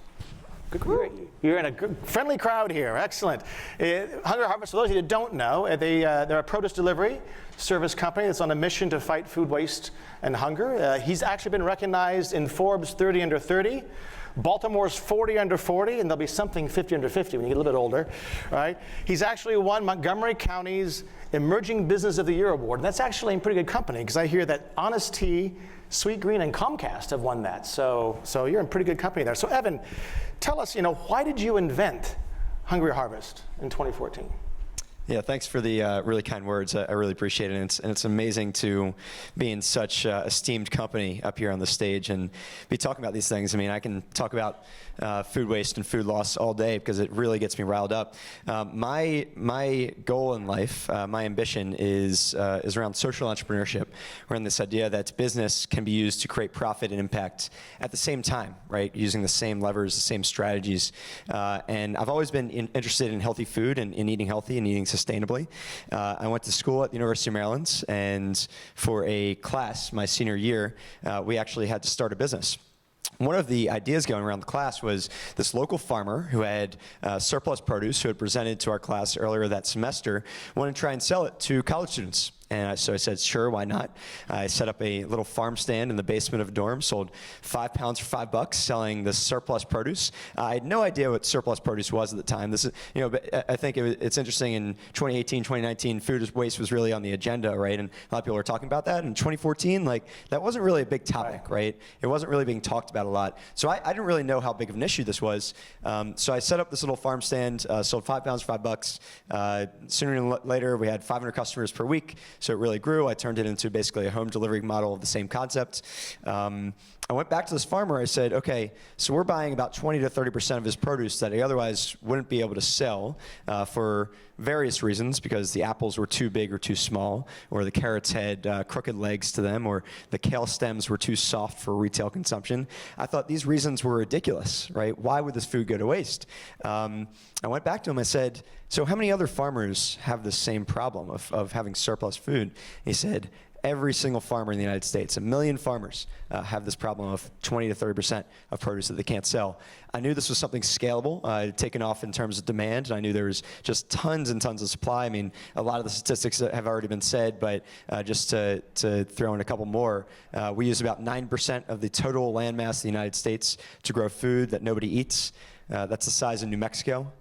You're in a friendly crowd here. Excellent. Hungry Harvest, for those of you that don't know, they're a produce delivery service company that's on a mission to fight food waste and hunger. He's actually been recognized in Forbes 30 Under 30, Baltimore's 40 Under 40, and there'll be something 50 Under 50 when you get a little bit older, right? He's actually won Montgomery County's Emerging Business of the Year Award, and that's actually in pretty good company because I hear that Honest Tea, Sweet Green, and Comcast have won that. So you're in pretty good company there. So Evan, tell us, why did you invent Hungry Harvest in 2014?
Yeah, thanks for the really kind words. I really appreciate it. And it's amazing to be in such esteemed company up here on the stage and be talking about these things. I mean, I can talk about food waste and food loss all day because it really gets me riled up. My goal in life, my ambition is around social entrepreneurship, around this idea that business can be used to create profit and impact at the same time, right? Using the same levers, the same strategies. And I've always been interested in healthy food and in eating healthy and eating sustainably. I went to school at the University of Maryland, and for a class my senior year, we actually had to start a business. One of the ideas going around the class was this local farmer who had surplus produce, who had presented to our class earlier that semester, wanted to try and sell it to college students. And so I said, sure, why not? I set up a little farm stand in the basement of a dorm, sold 5 pounds for $5, selling this surplus produce. I had no idea what surplus produce was at the time. This is, but I think it's interesting. In 2018, 2019, food waste was really on the agenda, right? And a lot of people were talking about that. In 2014, that wasn't really a big topic, right? It wasn't really being talked about a lot. So I didn't really know how big of an issue this was. So I set up this little farm stand, sold 5 pounds for $5. Sooner than later, we had 500 customers per week. So it really grew. I turned it into basically a home delivery model of the same concept. I went back to this farmer. I said, okay, so we're buying about 20 to 30% of his produce that he otherwise wouldn't be able to sell for various reasons, because the apples were too big or too small, or the carrots had crooked legs to them, or the kale stems were too soft for retail consumption. I thought these reasons were ridiculous, right? Why would this food go to waste? I went back to him. I said, so how many other farmers have the same problem of having surplus food? He said, every single farmer in the United States, 1 million farmers, have this problem of 20 to 30% of produce that they can't sell. I knew this was something scalable. It had taken off in terms of demand, and I knew there was just tons and tons of supply. I mean, a lot of the statistics have already been said, but just to throw in a couple more, we use about 9% of the total land mass of the United States to grow food that nobody eats. That's the size of New Mexico,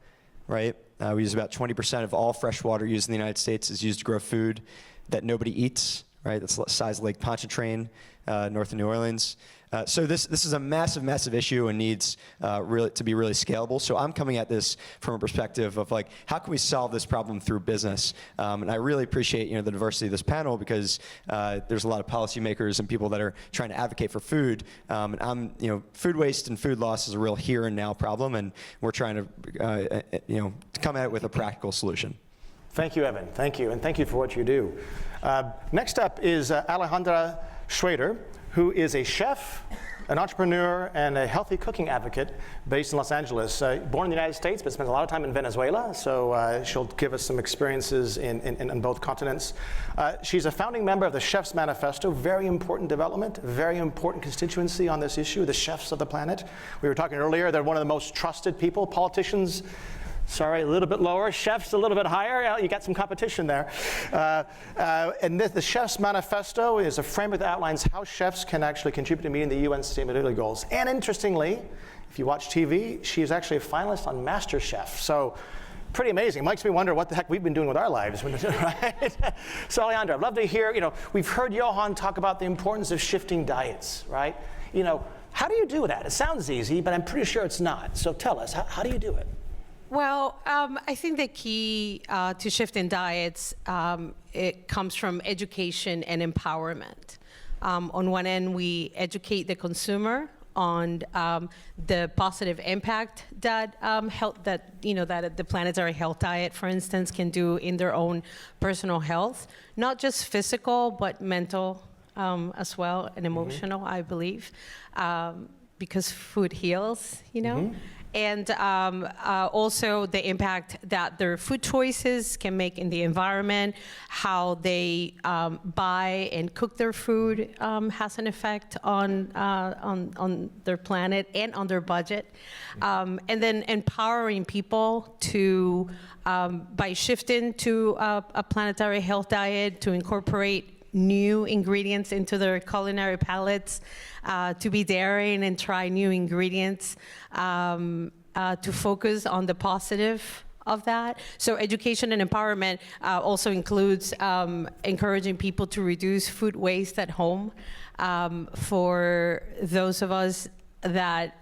right? We use about 20% of all fresh water used in the United States is used to grow food that nobody eats, right? That's the size of Lake Pontchartrain, north of New Orleans. So this is a massive, massive issue and needs to be really scalable. So I'm coming at this from a perspective of how can we solve this problem through business? And I really appreciate the diversity of this panel, because there's a lot of policymakers and people that are trying to advocate for food. And food waste and food loss is a real here and now problem, and we're trying to come at it with a practical solution.
Thank you, Evan. Thank you, and thank you for what you do. Next up is Alejandra Schrader, who is a chef, an entrepreneur and a healthy cooking advocate based in Los Angeles. Born in the United States, but spent a lot of time in Venezuela, so she'll give us some experiences in both continents. She's a founding member of the Chef's Manifesto, very important development, very important constituency on this issue, the chefs of the planet. We were talking earlier, they're one of the most trusted people. Politicians, sorry, a little bit lower. Chefs, a little bit higher. You got some competition there. And the Chef's Manifesto is a framework that outlines how chefs can actually contribute to meeting the UN Sustainability Goals. And interestingly, if you watch TV, she is actually a finalist on MasterChef. So pretty amazing. It makes me wonder what the heck we've been doing with our lives. Right? So Alejandra, I'd love to hear, we've heard Johan talk about the importance of shifting diets, right? How do you do that? It sounds easy, but I'm pretty sure it's not. So tell us, how do you do it?
Well, I think the key to shifting diets, it comes from education and empowerment. On one end, we educate the consumer on the positive impact that that the planetary health diet, for instance, can do in their own personal health, not just physical but mental as well, and emotional, I believe, because food heals, And also the impact that their food choices can make in the environment, how they buy and cook their food has an effect on their planet and on their budget. And then empowering people to, by shifting to a planetary health diet, to incorporate new ingredients into their culinary palettes, to be daring and try new ingredients, to focus on the positive of that. So education and empowerment also includes encouraging people to reduce food waste at home. For those of us that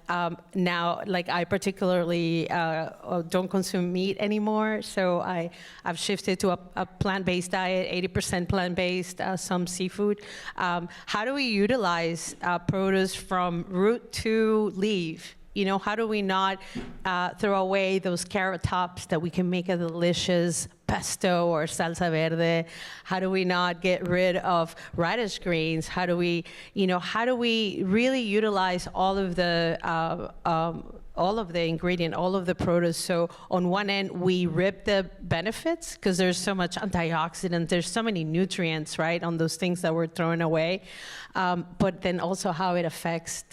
now, like I particularly don't consume meat anymore, so I've shifted to a plant-based diet, 80% plant-based, some seafood. How do we utilize produce from root to leaf? How do we not throw away those carrot tops that we can make a delicious pesto or salsa verde? How do we not get rid of radish greens? How do we really utilize all of the ingredient, all of the produce? So on one end, we rip the benefits because there's so much antioxidant, there's so many nutrients, right, on those things that we're throwing away. But then also how it affects,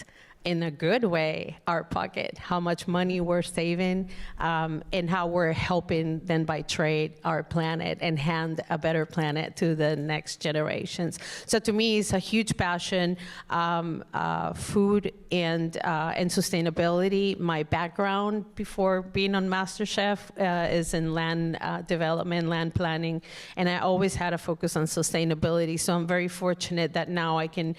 in a good way, our pocket, how much money we're saving, and how we're helping then by trade our planet and hand a better planet to the next generations. So to me, it's a huge passion, food and sustainability. My background before being on MasterChef is in land development, land planning, and I always had a focus on sustainability. So I'm very fortunate that now I can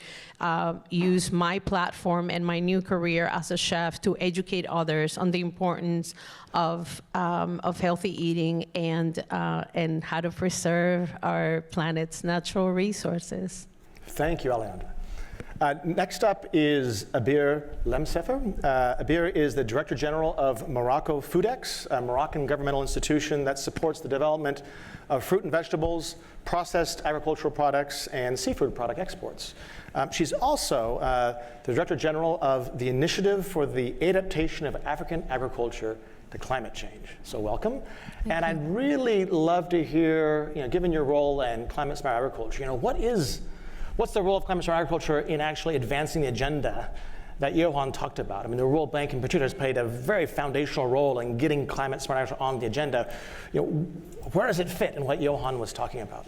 use my platform and my new career as a chef to educate others on the importance of healthy eating and how to preserve our planet's natural resources.
Thank you, Alejandra. Next up is Abir Lemsefer. Abir is the Director General of Morocco Foodex, a Moroccan governmental institution that supports the development of fruit and vegetables, processed agricultural products, and seafood product exports. She's also the Director General of the Initiative for the Adaptation of African Agriculture to Climate Change. So welcome. And I'd really love to hear, given your role in climate smart agriculture, what's the role of climate smart agriculture in actually advancing the agenda that Johan talked about? I mean, the World Bank in particular has played a very foundational role in getting climate smart agriculture on the agenda. Where does it fit in what Johan was talking about?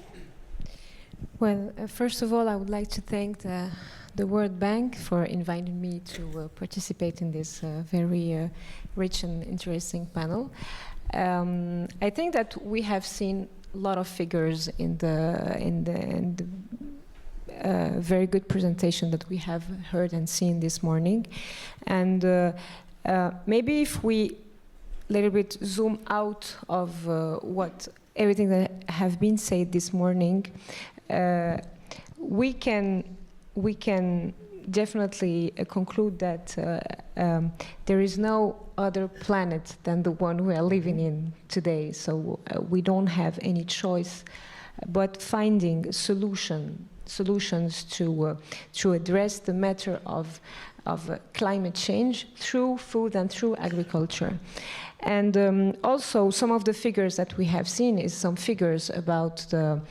Well, first of all, I would like to thank the World Bank for inviting me to participate in this very rich and interesting panel. I think that we have seen a lot of figures in the very good presentation that we have heard and seen this morning, and maybe if we a little bit zoom out of everything that have been said this morning, we can definitely conclude that there is no other planet than the one we are living in today. So we don't have any choice but finding solutions to address the matter of climate change through food and through agriculture. And also some of the figures that we have seen is some figures about the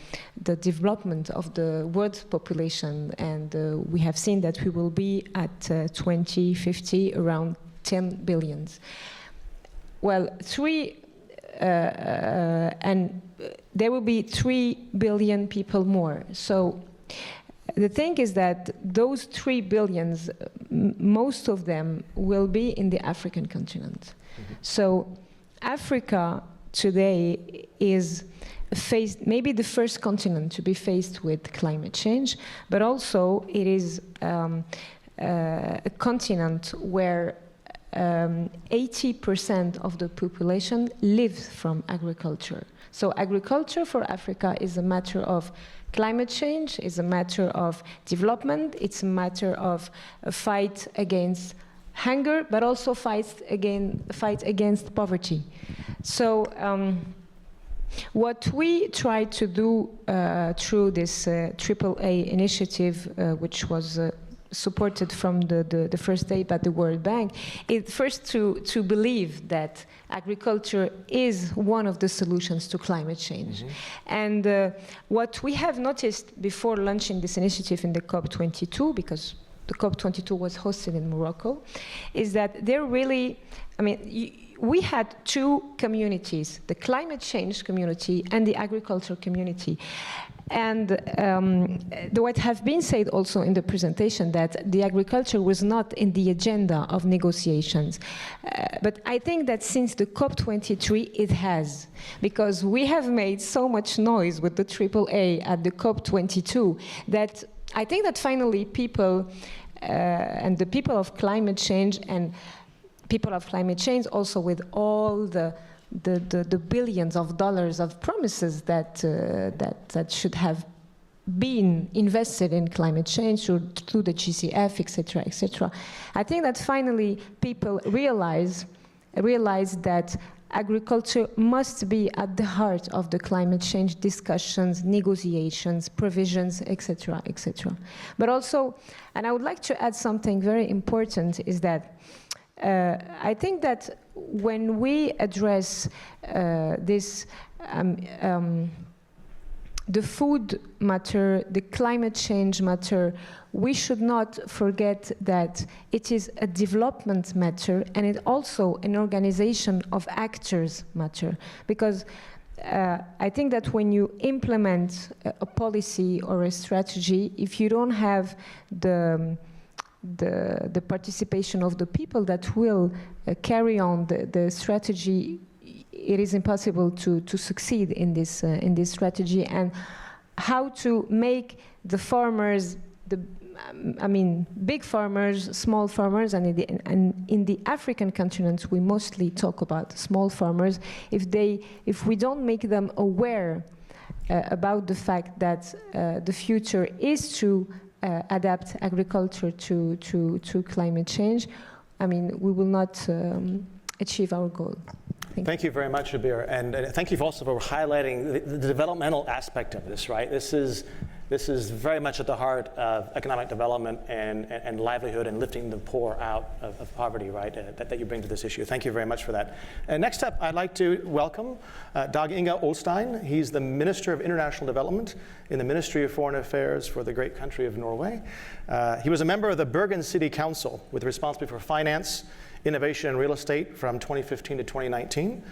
development of the world population, and we have seen that we will be at 2050 around 10 billion. Well, and there will be 3 billion people more. So the thing is that those 3 billions, most of them will be in the African continent. So Africa today is maybe the first continent to be faced with climate change, but also it is a continent where 80% of the population lives from agriculture. So agriculture for Africa is a matter of climate change, is a matter of development, it's a matter of a fight against hunger, but also fight against poverty. So what we try to do through this AAA initiative, which was supported from the first day by the World Bank, is first to believe that agriculture is one of the solutions to climate change. And what we have noticed before launching this initiative in the COP22, because the COP22 was hosted in Morocco, is that they're really, we had two communities, the climate change community and the agriculture community. And what have been said also in the presentation that the agriculture was not in the agenda of negotiations. But I think that since the COP23 it has, because we have made so much noise with the AAA at the COP22 that I think that finally people and the people of climate change and people of climate change also with all the billions of dollars of promises that should have been invested in climate change through the GCF, etc., etc. I think that finally people realize that agriculture must be at the heart of the climate change discussions, negotiations, provisions, etc., etc. But also, and I would like to add something very important, is that I think that when we address this, the food matter, the climate change matter, we should not forget that it is a development matter and it also an organization of actors matter. Because I think that when you implement a policy or a strategy, if you don't have the participation of the people that will carry on the strategy, it is impossible to succeed in this strategy. And how to make the farmers, big farmers, small farmers, and in the African continent we mostly talk about small farmers. If we don't make them aware about the fact that the future is to adapt agriculture to climate change, we will not achieve our goal.
Thank you very much, Abir, and thank you also for highlighting the developmental aspect of this. Right, this is very much at the heart of economic development and livelihood and lifting the poor out of poverty. Right, that you bring to this issue. Thank you very much for that. And next up, I'd like to welcome Dag Inge Olstein. He's the Minister of International Development in the Ministry of Foreign Affairs for the great country of Norway. He was a member of the Bergen City Council with responsibility for finance, innovation, and real estate from 2015 to 2019.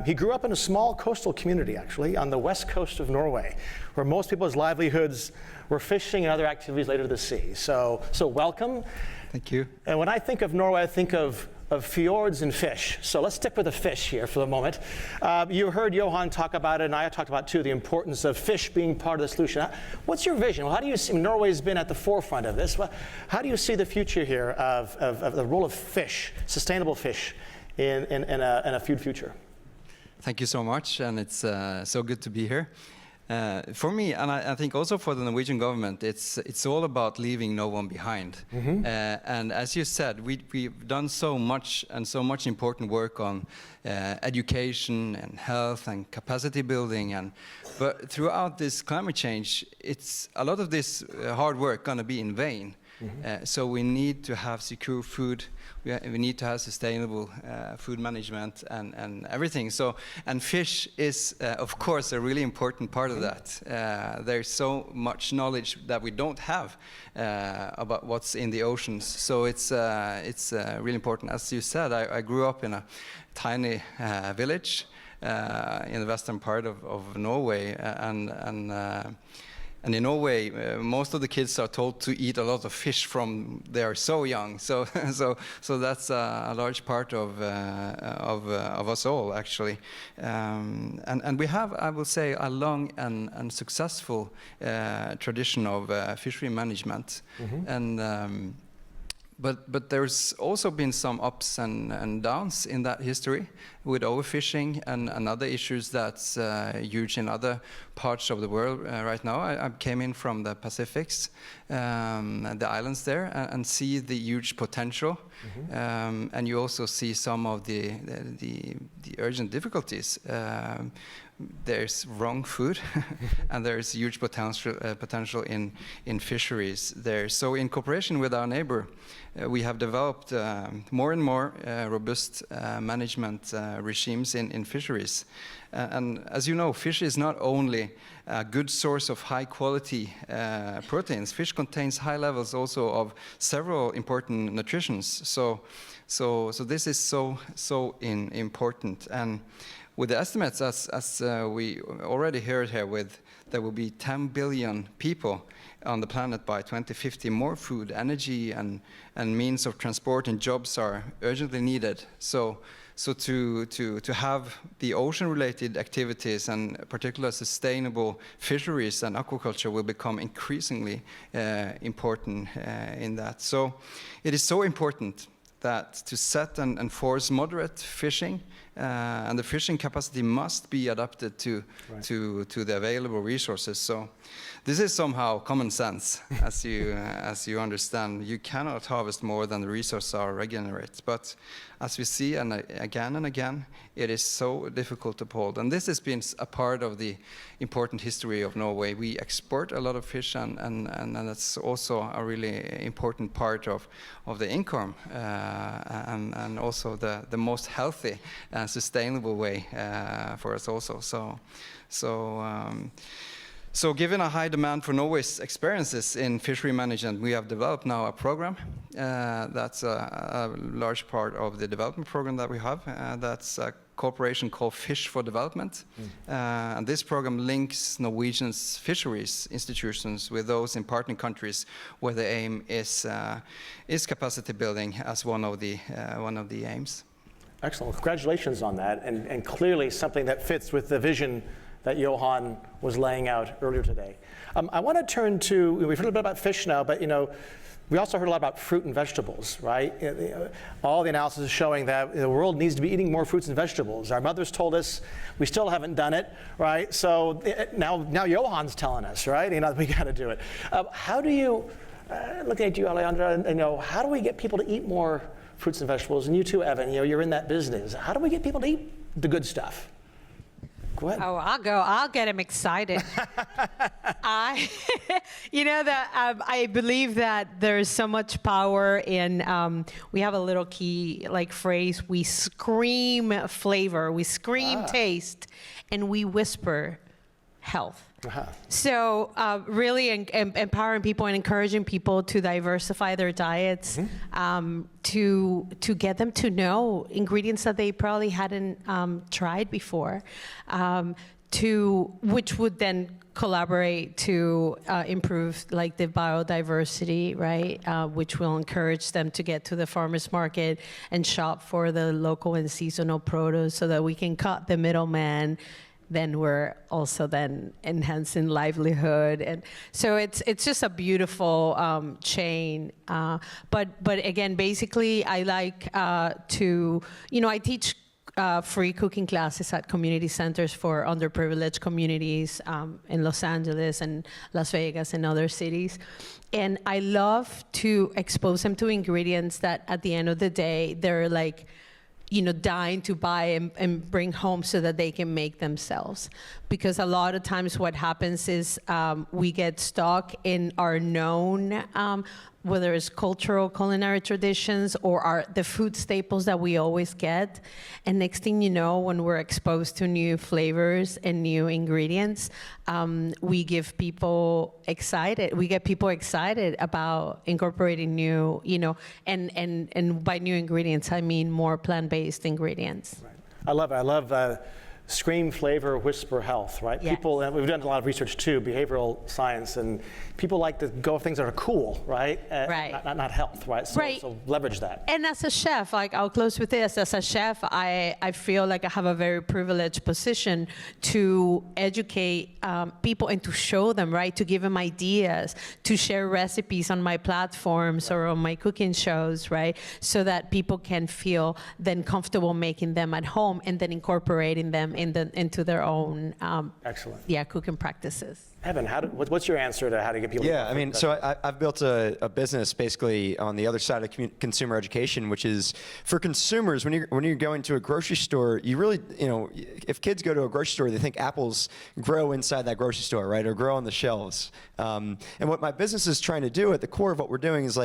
He grew up in a small coastal community, actually, on the west coast of Norway, where most people's livelihoods were fishing and other activities related to the sea. So welcome.
Thank you.
And when I think of Norway, I think of fjords and fish. So let's stick with the fish here for the moment. You heard Johan talk about it, and I talked about too, the importance of fish being part of the solution. What's your vision? Well, how do you see, Norway's been at the forefront of this. How do you see the future here of the role of fish, sustainable fish, in a food future?
Thank you so much, and it's so good to be here. For me, and I think also for the Norwegian government, it's all about leaving no one behind. And as you said, we've done so much important work on education and health and capacity building. But throughout this climate change, it's a lot of this hard work going to be in vain. So we need to have secure food. We need to have sustainable food management and everything. So, and fish is, of course, a really important part of that. There's so much knowledge that we don't have about what's in the oceans. So it's really important. As you said, I grew up in a tiny village in the western part of Norway, and in Norway, most of the kids are told to eat a lot of fish from they are so young. So that's a large part of us all, actually. And we have, I will say, a long and successful tradition of fishery management. And but there's also been some ups and downs in that history with overfishing and other issues that's huge in other parts of the world right now. I came in from the Pacifics, the islands there, and see the huge potential. And you also see some of the urgent difficulties. There's wrong food, and there's huge potential in fisheries there. So in cooperation with our neighbor, we have developed more and more robust management regimes in fisheries. And as you know, fish is not only a good source of high quality proteins. Fish contains high levels also of several important nutrients. So this is so important. And with the estimates, as we already heard here, there will be 10 billion people on the planet by 2050. More food, energy, and means of transport and jobs are urgently needed. So to have the ocean-related activities and particularly sustainable fisheries and aquaculture will become increasingly important in that. So it is so important that to set and enforce moderate fishing, and the fishing capacity must be adapted to the available resources. So this is somehow common sense, as you understand. You cannot harvest more than the resources are regenerate. But as we see, and again, it is so difficult to uphold. And this has been a part of the important history of Norway. We export a lot of fish, and that's also a really important part of the income, and also the most healthy and sustainable way for us also. So given a high demand for Norway's experiences in fishery management, we have developed now a program that's a large part of the development program that we have. That's a cooperation called Fish for Development. And this program links Norwegian's fisheries institutions with those in partner countries where the aim is capacity building as one of the aims.
Excellent. Congratulations on that, and clearly something that fits with the vision that Johan was laying out earlier today. I want to turn to, we've heard a bit about fish now, but we also heard a lot about fruit and vegetables, right? All the analysis is showing that the world needs to be eating more fruits and vegetables. Our mothers told us, we still haven't done it, right? So now Johan's telling us, right? We got to do it. How do you, looking at you, Alejandra, how do we get people to eat more fruits and vegetables? And you too, Evan, you're in that business. How do we get people to eat the good stuff? Go ahead.
Oh, I'll get him excited. I believe that there's so much power in, we have a little key phrase, we scream flavor, we scream taste, and we whisper health. So really empowering people and encouraging people to diversify their diets, to get them to know ingredients that they probably hadn't tried before, which would then collaborate to improve the biodiversity, right? Which will encourage them to get to the farmers market and shop for the local and seasonal produce so that we can cut the middleman. Then we're also then enhancing livelihood, and so it's just a beautiful chain. But again, basically, I like to I teach free cooking classes at community centers for underprivileged communities in Los Angeles and Las Vegas and other cities. And I love to expose them to ingredients that at the end of the day, they're dying to buy and bring home so that they can make themselves. Because a lot of times what happens is we get stuck in our known, whether it's cultural culinary traditions or the food staples that we always get. And next thing you know, when we're exposed to new flavors and new ingredients, we get people excited about incorporating new, and by new ingredients, I mean more plant-based ingredients.
Right. I love scream, flavor, whisper, health, right?
Yes.
People, and we've done a lot of research too, behavioral science, and people like to go with things that are cool, right?
Right.
Not health, right? So leverage that.
And as a chef, I'll close with this. As a chef, I feel like I have a very privileged position to educate people and to show them, right? To give them ideas, to share recipes on my platforms or on my cooking shows, right? So that people can feel then comfortable making them at home and then incorporating them into their own
Excellent.
Cooking practices.
Evan, what's your answer to how to get people?
Yeah, I mean, so I've built a business basically on the other side of consumer education, which is for consumers. When you're going to a grocery store, you really, if kids go to a grocery store, they think apples grow inside that grocery store, right, or grow on the shelves. And what my business is trying to do at the core of what we're doing is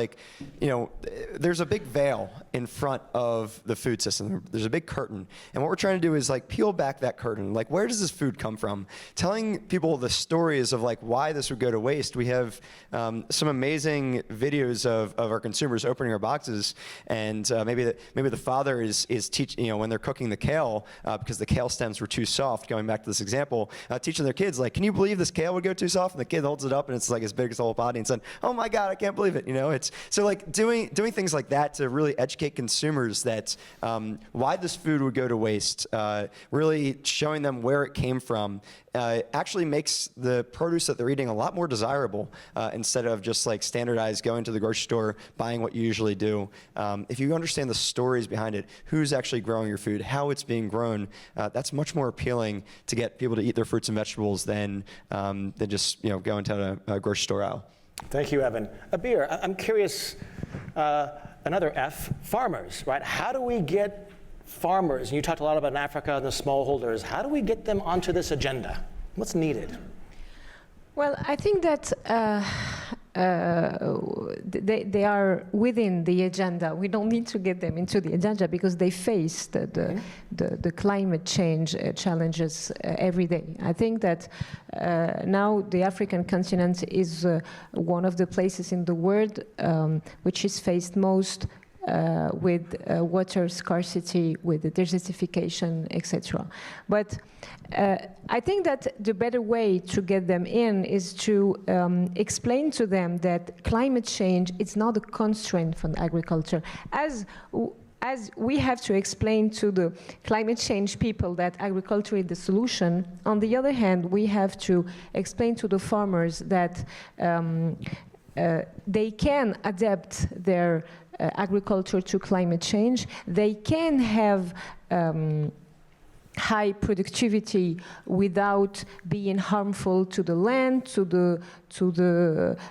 there's a big veil in front of the food system. There's a big curtain, and what we're trying to do is peel back that curtain. Where does this food come from? Telling people the stories of why this would go to waste. We have some amazing videos of our consumers opening our boxes, and maybe the father is teaching, when they're cooking the kale, because the kale stems were too soft, going back to this example, teaching their kids, can you believe this kale would go too soft? And the kid holds it up and it's as big as the whole body and said, oh my God, I can't believe it. It's so doing things like that to really educate consumers that why this food would go to waste, really showing them where it came from, actually makes the produce that they're eating a lot more desirable instead of just standardized going to the grocery store, buying what you usually do. If you understand the stories behind it, who's actually growing your food, how it's being grown, that's much more appealing to get people to eat their fruits and vegetables than just going to a grocery store aisle.
Thank you, Evan. Abir, I'm curious, another F, farmers, right? How do we get farmers, and you talked a lot about in Africa and the smallholders, how do we get them onto this agenda? What's needed?
Well, I think that they are within the agenda. We don't need to get them into the agenda because they face the climate change challenges every day. I think that now the African continent is one of the places in the world which is faced most with water scarcity, with the desertification, etc. But I think that the better way to get them in is to explain to them that climate change is not a constraint for agriculture. As we have to explain to the climate change people that agriculture is the solution, on the other hand, we have to explain to the farmers that they can adapt their agriculture to climate change. They can have high productivity without being harmful to the land, to the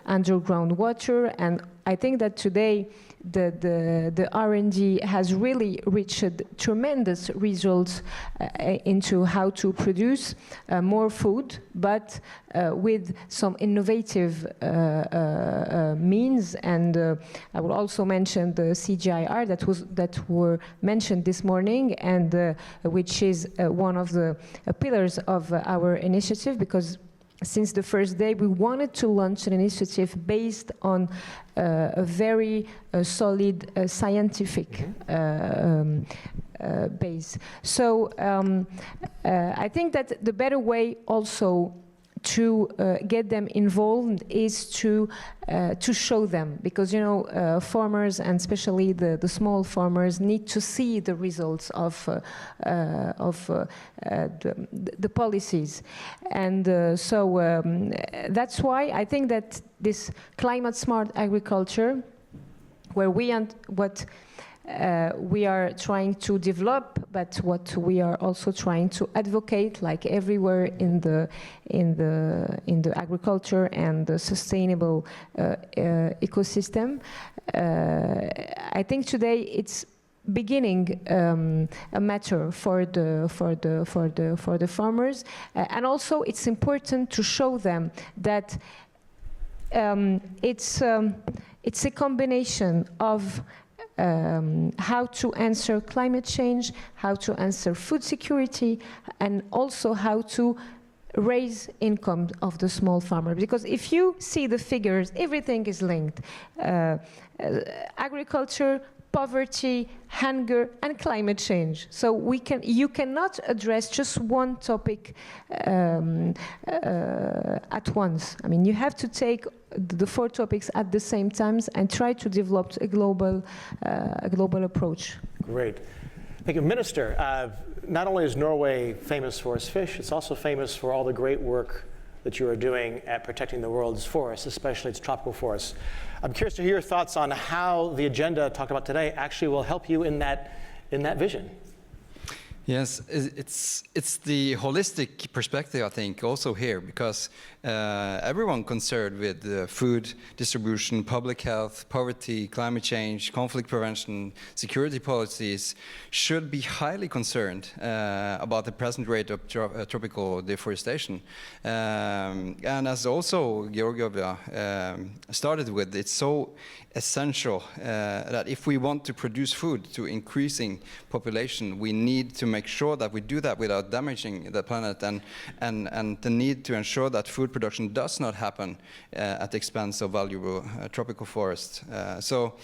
underground water. And I think that today the R&D has really reached tremendous results into how to produce more food, but with some innovative means. And I will also mention the CGIR that were mentioned this morning, and which is one of the pillars of our initiative, because since the first day, we wanted to launch an initiative based on a very solid scientific base. So I think that the better way also to get them involved is to show them, because farmers, and especially the small farmers, need to see the results of the policies, and so that's why I think that this climate smart agriculture, where we are trying to develop, but what we are also trying to advocate, like everywhere in the agriculture and the sustainable ecosystem. I think today it's beginning a matter for the farmers, and also it's It's a combination of how to answer climate change, how to answer food security, and also how to raise income of the small farmer. Because if you see the figures, everything is linked. Agriculture, poverty, hunger, and climate change. So you cannot address just one topic at once. I mean, you have to take the 4 topics at the same time and try to develop a global approach.
Great. Thank you. Minister, not only is Norway famous for its fish, it's also famous for all the great work that you are doing at protecting the world's forests, especially its tropical forests. I'm curious to hear your thoughts on how the agenda talked about today actually will help you in that vision.
Yes, it's the holistic perspective, I think, also here, because everyone concerned with food distribution, public health, poverty, climate change, conflict prevention, security policies should be highly concerned about the present rate of tropical deforestation. And as also Georgieva started with, it's so essential that if we want to produce food to increasing population, we need to make sure that we do that without damaging the planet, and the need to ensure that food production does not happen at the expense of valuable tropical forests. So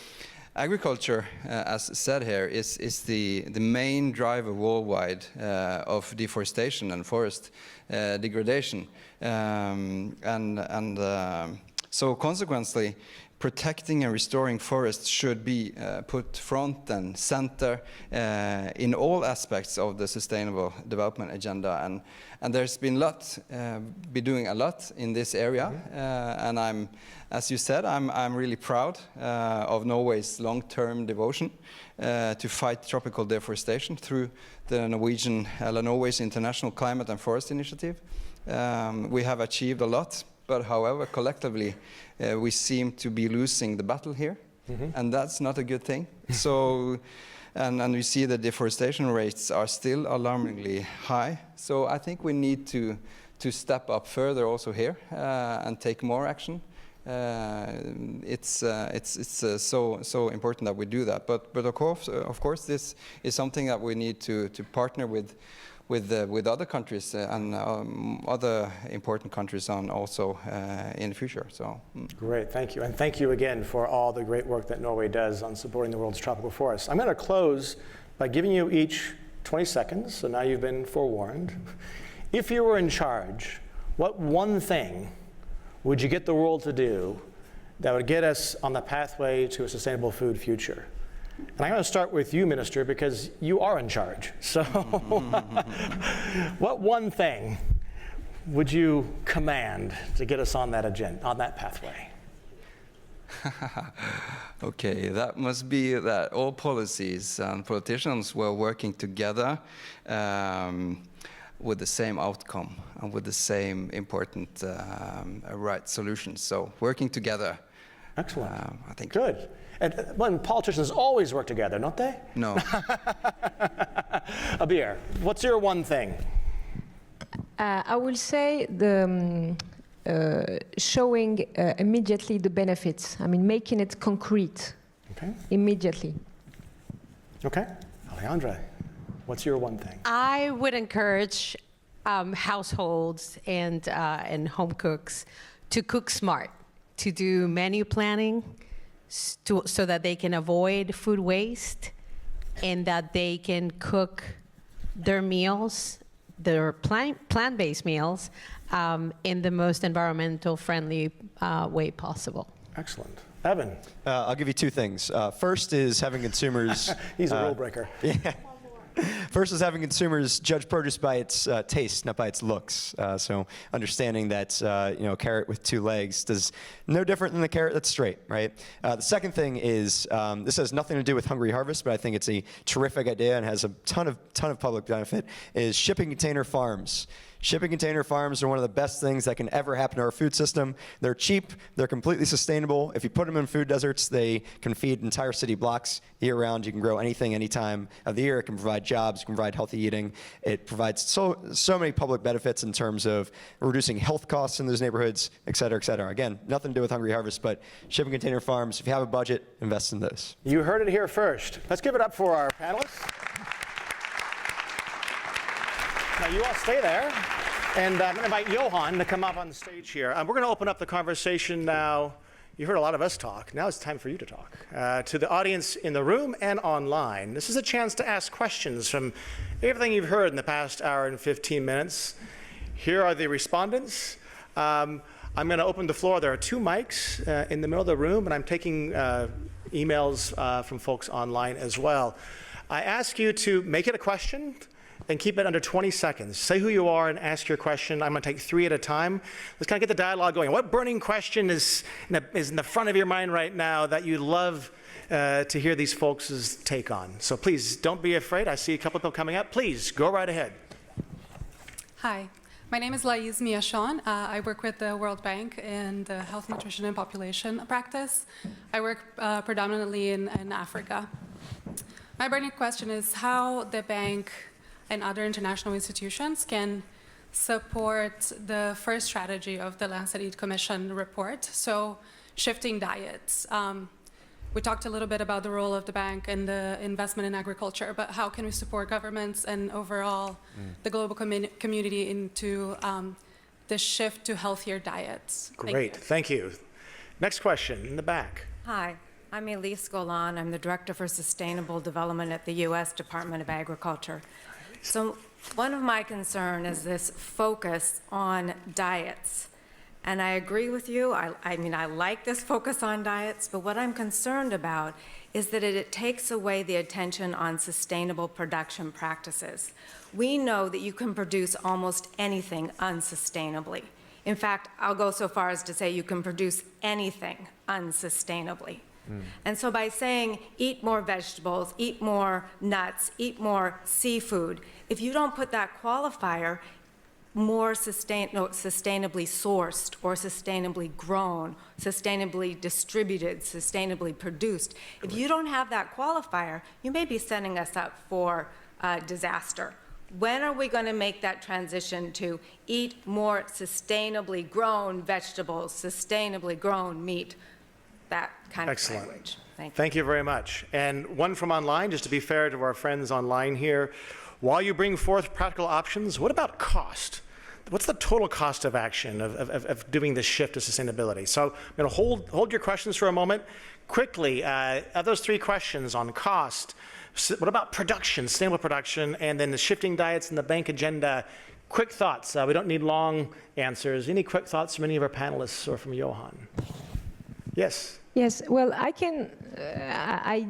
agriculture, as said here, is the main driver worldwide of deforestation and forest degradation. So consequently, protecting and restoring forests should be put front and center in all aspects of the Sustainable Development Agenda, and there's been doing a lot in this area, and as you said, I'm really proud of Norway's long-term devotion to fight tropical deforestation through the Norway's International Climate and Forest Initiative. We have achieved a lot. But however, collectively, we seem to be losing the battle here, and that's not a good thing. So, and we see the deforestation rates are still alarmingly high. So I think we need to step up further also here and take more action. It's so important that we do that. But of course, this is something that we need to partner with other countries and other important countries on also in the future. So
Great, thank you. And thank you again for all the great work that Norway does on supporting the world's tropical forests. I'm going to close by giving you each 20 seconds, so now you've been forewarned. If you were in charge, what one thing would you get the world to do that would get us on the pathway to a sustainable food future? And I'm going to start with you, Minister, because you are in charge. So what one thing would you command to get us on that agenda, on that pathway?
Okay, that must be that all policies and politicians were working together with the same outcome and with the same important right solutions. So working together.
Excellent.
I think.
Good. And when politicians always work together, don't they?
No.
Abir, what's your one thing?
I will say showing immediately the benefits. I mean, making it concrete.
Okay.
Immediately.
Okay. Alejandra, what's your one thing?
I would encourage households and home cooks to cook smart, to do menu planning, so that they can avoid food waste, and that they can cook their meals, their plant-based meals, in the most environmental friendly way possible.
Excellent. Evan?
I'll give you 2 things. First is having consumers...
He's a rule breaker.
Yeah. First is having consumers judge produce by its taste, not by its looks. So understanding that a carrot with 2 legs is no different than the carrot that's straight, right? The second thing is this has nothing to do with Hungry Harvest, but I think it's a terrific idea and has a ton of public benefit. Is shipping container farms Shipping container farms are one of the best things that can ever happen to our food system. They're cheap, they're completely sustainable. If you put them in food deserts, they can feed entire city blocks year-round. You can grow anything, any time of the year. It can provide jobs, it can provide healthy eating. It provides so many public benefits in terms of reducing health costs in those neighborhoods, et cetera, et cetera. Again, nothing to do with Hungry Harvest, but shipping container farms, if you have a budget, invest in those.
You heard it here first. Let's give it up for our panelists. Now, you all stay there. And I'm going to invite Johan to come up on the stage here. We're going to open up the conversation now. You heard a lot of us talk. Now it's time for you to talk. To the audience in the room and online, this is a chance to ask questions from everything you've heard in the past hour and 15 minutes. Here are the respondents. I'm going to open the floor. There are 2 mics in the middle of the room, and I'm taking emails from folks online as well. I ask you to make it a question and keep it under 20 seconds. Say who you are and ask your question. I'm going to take 3 at a time. Let's kind of get the dialogue going. What burning question is in the front of your mind right now that you'd love to hear these folks' take on? So please, don't be afraid. I see a couple people coming up. Please, go right ahead.
Hi. My name is Laiz Miachon. I work with the World Bank in the Health, Nutrition, and Population practice. I work predominantly in Africa. My burning question is how the bank and other international institutions can support the first strategy of the Lancet Commission report, so shifting diets. We talked a little bit about the role of the bank and the investment in agriculture, but how can we support governments and overall the global community into the shift to healthier diets?
Great, thank you. Next question in the back.
Hi, I'm Elise Golan. I'm the Director for Sustainable Development at the U.S. Department of Agriculture. So one of my concerns is this focus on diets. And I agree with you. I mean, I like this focus on diets, but what I'm concerned about is that it takes away the attention on sustainable production practices. We know that you can produce almost anything unsustainably. In fact, I'll go so far as to say you can produce anything unsustainably. And so by saying eat more vegetables, eat more nuts, eat more seafood, if you don't put that qualifier, more sustainably sourced or sustainably grown, sustainably distributed, sustainably produced, if you don't have that qualifier, you may be setting us up for disaster. When are we going to make that transition to eat more sustainably grown vegetables, sustainably grown meat? That kind of language.
Thank you very much. And one from online, just to be fair to our friends online here. While you bring forth practical options, what about cost? What's the total cost of action of doing this shift to sustainability? So I'm going to hold your questions for a moment. Quickly, of those 3 questions on cost, what about production, sustainable production, and then the shifting diets and the bank agenda? Quick thoughts. We don't need long answers. Any quick thoughts from any of our panelists or from Johan? Yes.
Yes, well, I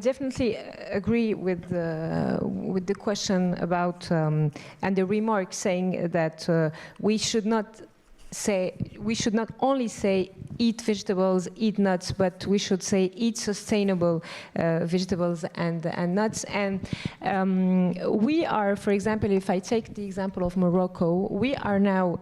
definitely agree with the question about and the remark saying that we should not only say eat vegetables, eat nuts, but we should say eat sustainable vegetables and nuts. And we are, for example, if I take the example of Morocco, we are now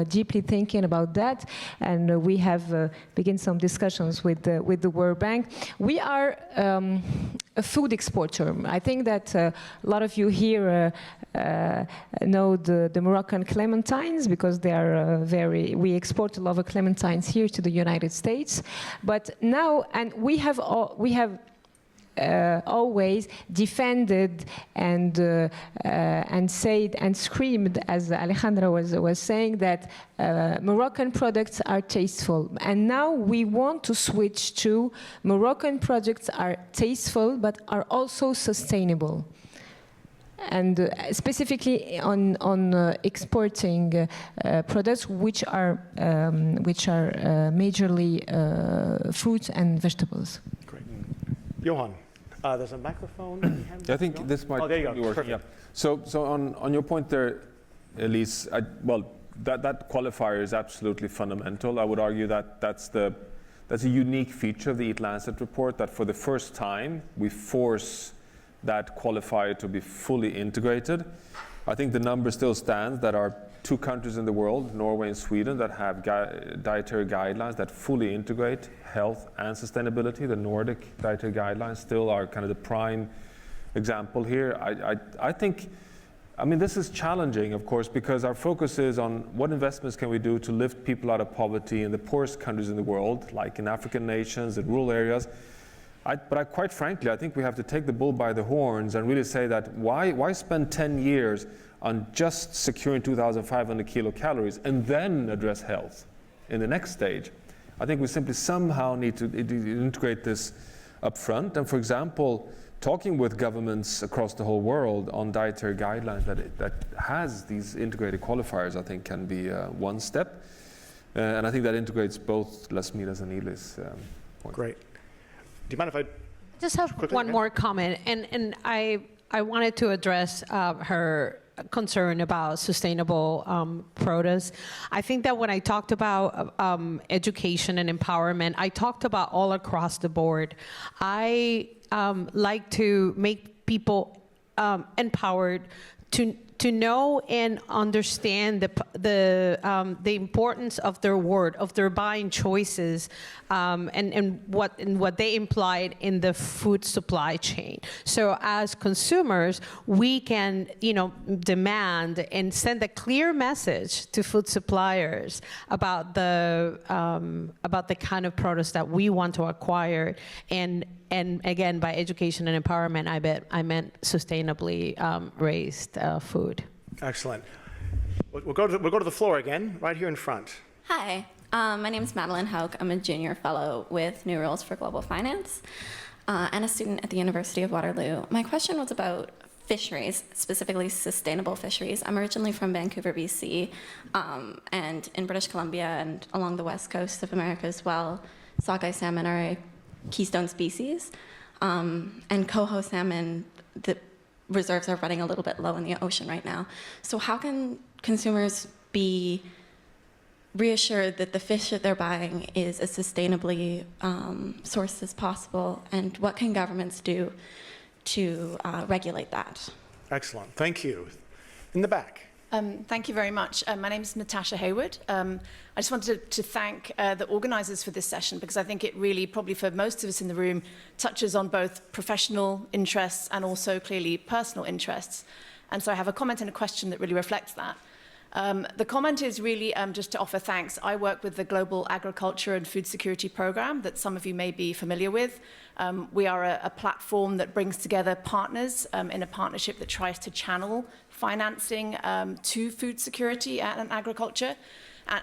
deeply thinking about that, and we have begun some discussions with the World Bank. We are a food exporter. I think that a lot of you here know the Moroccan clementines, because they are we export a lot of clementines here to the United States. But now, and we have always defended and said and screamed, as Alejandra was saying, that Moroccan products are tasteful. And now we want to switch to Moroccan products are tasteful but are also sustainable. And specifically on exporting products which are majorly fruits and vegetables.
Great. Johan. There's a microphone.
I think this might
there you go.
be working.
Perfect.
Yeah. So on your point there, Elise, that qualifier is absolutely fundamental. I would argue that that's a unique feature of the EAT-Lancet report, that for the first time we force that qualifier to be fully integrated. I think the number still stands that are 2 countries in the world, Norway and Sweden, that have dietary guidelines that fully integrate health and sustainability. The Nordic dietary guidelines still are kind of the prime example here. I think, I mean, this is challenging, of course, because our focus is on what investments can we do to lift people out of poverty in the poorest countries in the world, like in African nations, in rural areas. But quite frankly, I think we have to take the bull by the horns and really say that why spend 10 years on just securing 2,500 kilocalories and then address health in the next stage? I think we simply somehow need to integrate this up front. And for example, talking with governments across the whole world on dietary guidelines that has these integrated qualifiers, I think can be one step. And I think that integrates both Las Miras and Ili's points.
Great. Do you mind if I
just have
quickly,
one more comment? And I wanted to address her concern about sustainable produce. I think that when I talked about education and empowerment, I talked about all across the board. I like to make people empowered to know and understand the importance of their word, of their buying choices, and what they implied in the food supply chain. So as consumers, we can, demand and send a clear message to food suppliers about the kind of produce that we want to acquire. And again, by education and empowerment, I meant sustainably raised food.
Excellent. We'll go to the floor again, right here in front.
Hi, my name is Madeline Hauk. I'm a junior fellow with New Rules for Global Finance and a student at the University of Waterloo. My question was about fisheries, specifically sustainable fisheries. I'm originally from Vancouver, BC, and in British Columbia and along the west coast of America as well, sockeye salmon are a keystone species, and coho salmon, the reserves are running a little bit low in the ocean right now. So how can consumers be reassured that the fish that they're buying is as sustainably sourced as possible, and what can governments do to regulate that?
Excellent, thank you. In the back.
Thank you very much. My name is Natasha Hayward. I just wanted to thank the organizers for this session, because I think it really, probably for most of us in the room, touches on both professional interests and also clearly personal interests. And so I have a comment and a question that really reflects that. The comment is really just to offer thanks. I work with the Global Agriculture and Food Security Program that some of you may be familiar with. We are a platform that brings together partners in a partnership that tries to channel financing to food security and agriculture.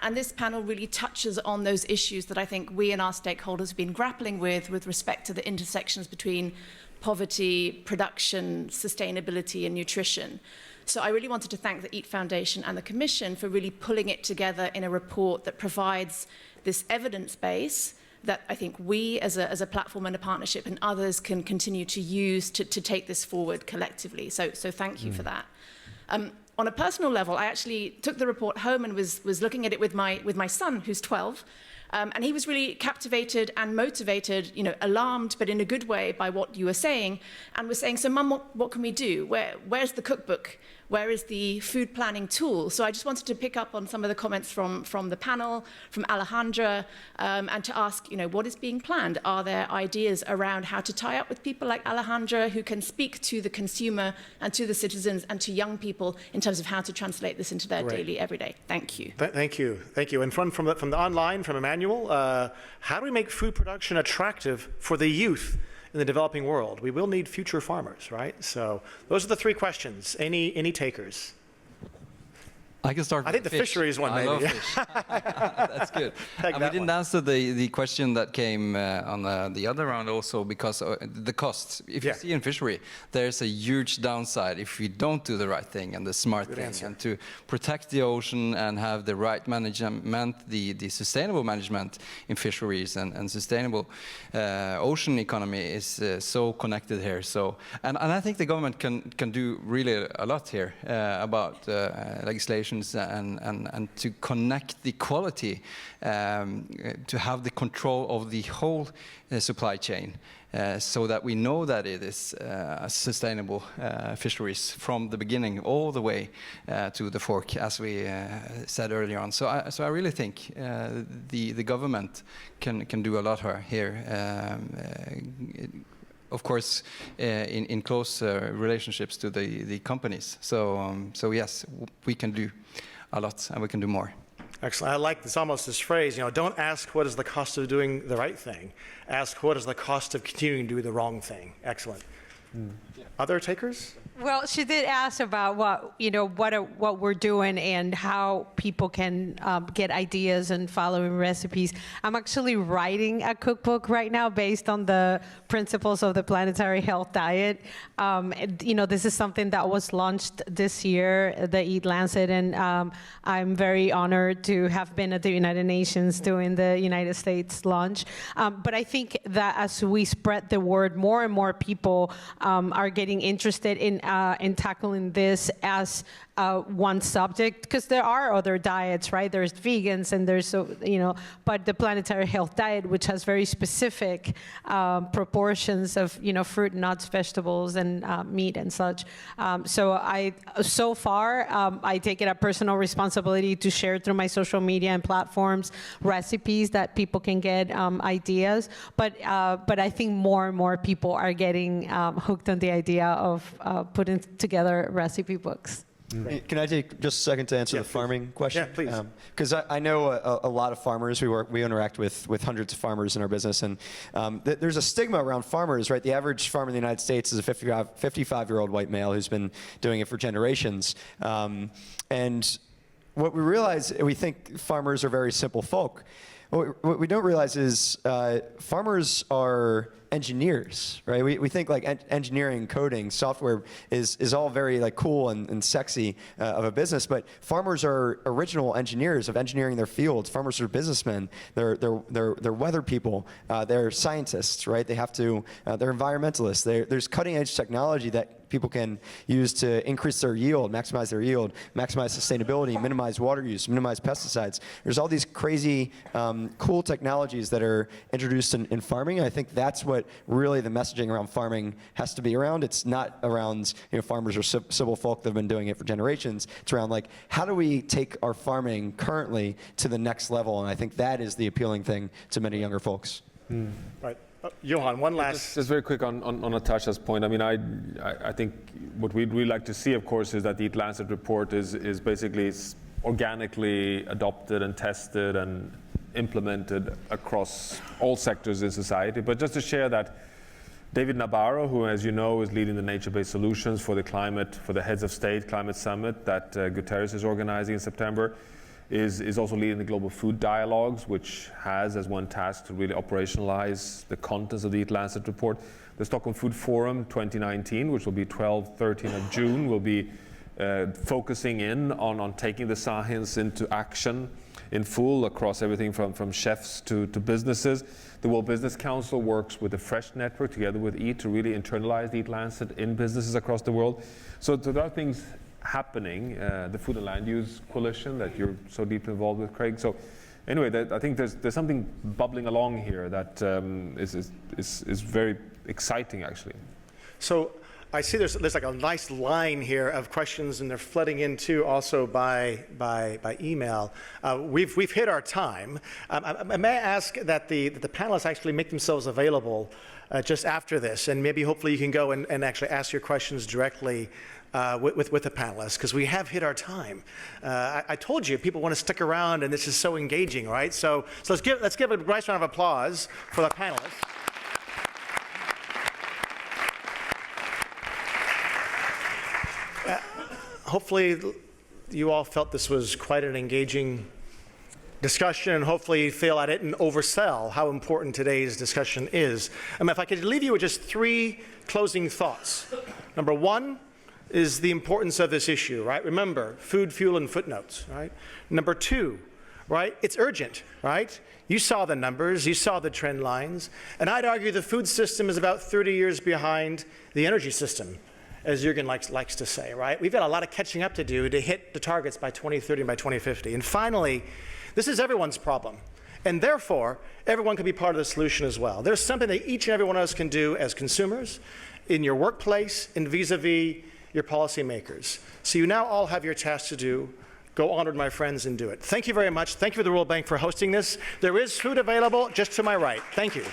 And this panel really touches on those issues that I think we and our stakeholders have been grappling with respect to the intersections between poverty, production, sustainability, and nutrition. So I really wanted to thank the EAT Foundation and the Commission for really pulling it together in a report that provides this evidence base that I think we as a platform and a partnership and others can continue to use to take this forward collectively. So thank you for that. On a personal level, I actually took the report home and was looking at it with my son, who's 12. And he was really captivated and motivated, alarmed, but in a good way by what you were saying, and was saying, so Mum, what can we do? Where's the cookbook? Where is the food planning tool? So I just wanted to pick up on some of the comments from the panel, from Alejandra, and to ask, what is being planned? Are there ideas around how to tie up with people like Alejandra who can speak to the consumer and to the citizens and to young people in terms of how to translate this into their daily, everyday? Thank you.
Thank you. And from the online, from Emmanuel, how do we make food production attractive for the youth in the developing world? We will need future farmers, right? So those are the 3 questions. Any takers?
I can start with
I think the
fish.
fisheries one, maybe.
I love fish. That's good. And we didn't answer the question that came on the other round also, because the costs. If you see in fishery, there's a huge downside if we don't do the right thing and the smart thing. And to protect the ocean and have the right management, the sustainable management in fisheries and sustainable ocean economy is so connected here. So, and I think the government can do really a lot here about legislation and to connect the quality, to have the control of the whole supply chain. so that we know that it is sustainable fisheries from the beginning all the way to the fork, as we said earlier on. So I really think the government can do a lot here. Of course, in close relationships to the companies. So yes, we can do a lot, and we can do more.
Excellent. I like this phrase, don't ask what is the cost of doing the right thing. Ask what is the cost of continuing to do the wrong thing. Excellent. Other takers?
Well, she did ask about what we're doing and how people can get ideas and following recipes. I'm actually writing a cookbook right now based on the principles of the planetary health diet. This is something that was launched this year, the EAT-Lancet, and I'm very honored to have been at the United Nations doing the United States launch. But I think that as we spread the word, more and more people are getting interested in tackling this as one subject, because there are other diets, right? There's vegans and there's, but the planetary health diet, which has very specific proportions of, fruit, nuts, vegetables, and meat and such. So far, I take it a personal responsibility to share through my social media and platforms recipes that people can get ideas. But I think more and more people are getting hooked on the idea of putting together recipe books.
Can I take just a second to answer the farming question?
Yeah, please.
Because I know a lot of farmers. We interact with hundreds of farmers in our business, and there's a stigma around farmers, right? The average farmer in the United States is a 55-year-old white male who's been doing it for generations. And what we realize, we think farmers are very simple folk. What we don't realize is farmers are engineers, right? We think like engineering, coding, software is all very like cool and sexy of a business, but farmers are original engineers of engineering their fields. Farmers are businessmen. They're weather people. They're scientists, right? They have to. They're environmentalists. There's cutting edge technology that people can use to increase their yield, maximize sustainability, minimize water use, minimize pesticides. There's all these crazy, cool technologies that are introduced in farming. And I think that's what really the messaging around farming has to be around. It's not around, farmers are civil folk that have been doing it for generations. It's around like, how do we take our farming currently to the next level? And I think that is the appealing thing to many younger folks.
Right. Johan, one last.
Just very quick on Natasha's point. I mean, I think what we'd really like to see, of course, is that the EAT-Lancet report is basically organically adopted and tested and implemented across all sectors in society. But just to share that David Nabarro, who, as you know, is leading the nature-based solutions for the Heads of State Climate Summit that Guterres is organizing in September, is also leading the Global Food Dialogues, which has as one task to really operationalize the contents of the EAT-Lancet report. The Stockholm Food Forum 2019, which will be 12-13 of June, will be focusing in on taking the science into action in full across everything from chefs to businesses. The World Business Council works with the FRESH network together with EAT to really internalize the EAT-Lancet in businesses across the world. So there are things happening, the Food and Land Use Coalition that you're so deeply involved with, Craig. So anyway, I think there's something bubbling along here that is very exciting, actually.
So I see there's like a nice line here of questions, and they're flooding in too, also by email. We've hit our time. May I ask that the panelists actually make themselves available just after this, and maybe hopefully you can go and actually ask your questions directly with the panelists, because we have hit our time. I told you people want to stick around, and this is so engaging, right? So let's give a nice round of applause for the panelists. Hopefully you all felt this was quite an engaging discussion, and hopefully you feel I didn't oversell how important today's discussion is. If I could leave you with just 3 closing thoughts. Number 1 is the importance of this issue, right? Remember, food, fuel, and footnotes, right? Number 2, right? It's urgent, right? You saw the numbers, you saw the trend lines, and I'd argue the food system is about 30 years behind the energy system, as Jürgen likes to say, right? We've got a lot of catching up to do to hit the targets by 2030 and by 2050. And finally, this is everyone's problem. And therefore, everyone can be part of the solution as well. There's something that each and every one of us can do as consumers, in your workplace, and vis-a-vis your policymakers. So you now all have your task to do. Go onward, my friends, and do it. Thank you very much. Thank you for the World Bank for hosting this. There is food available just to my right. Thank you.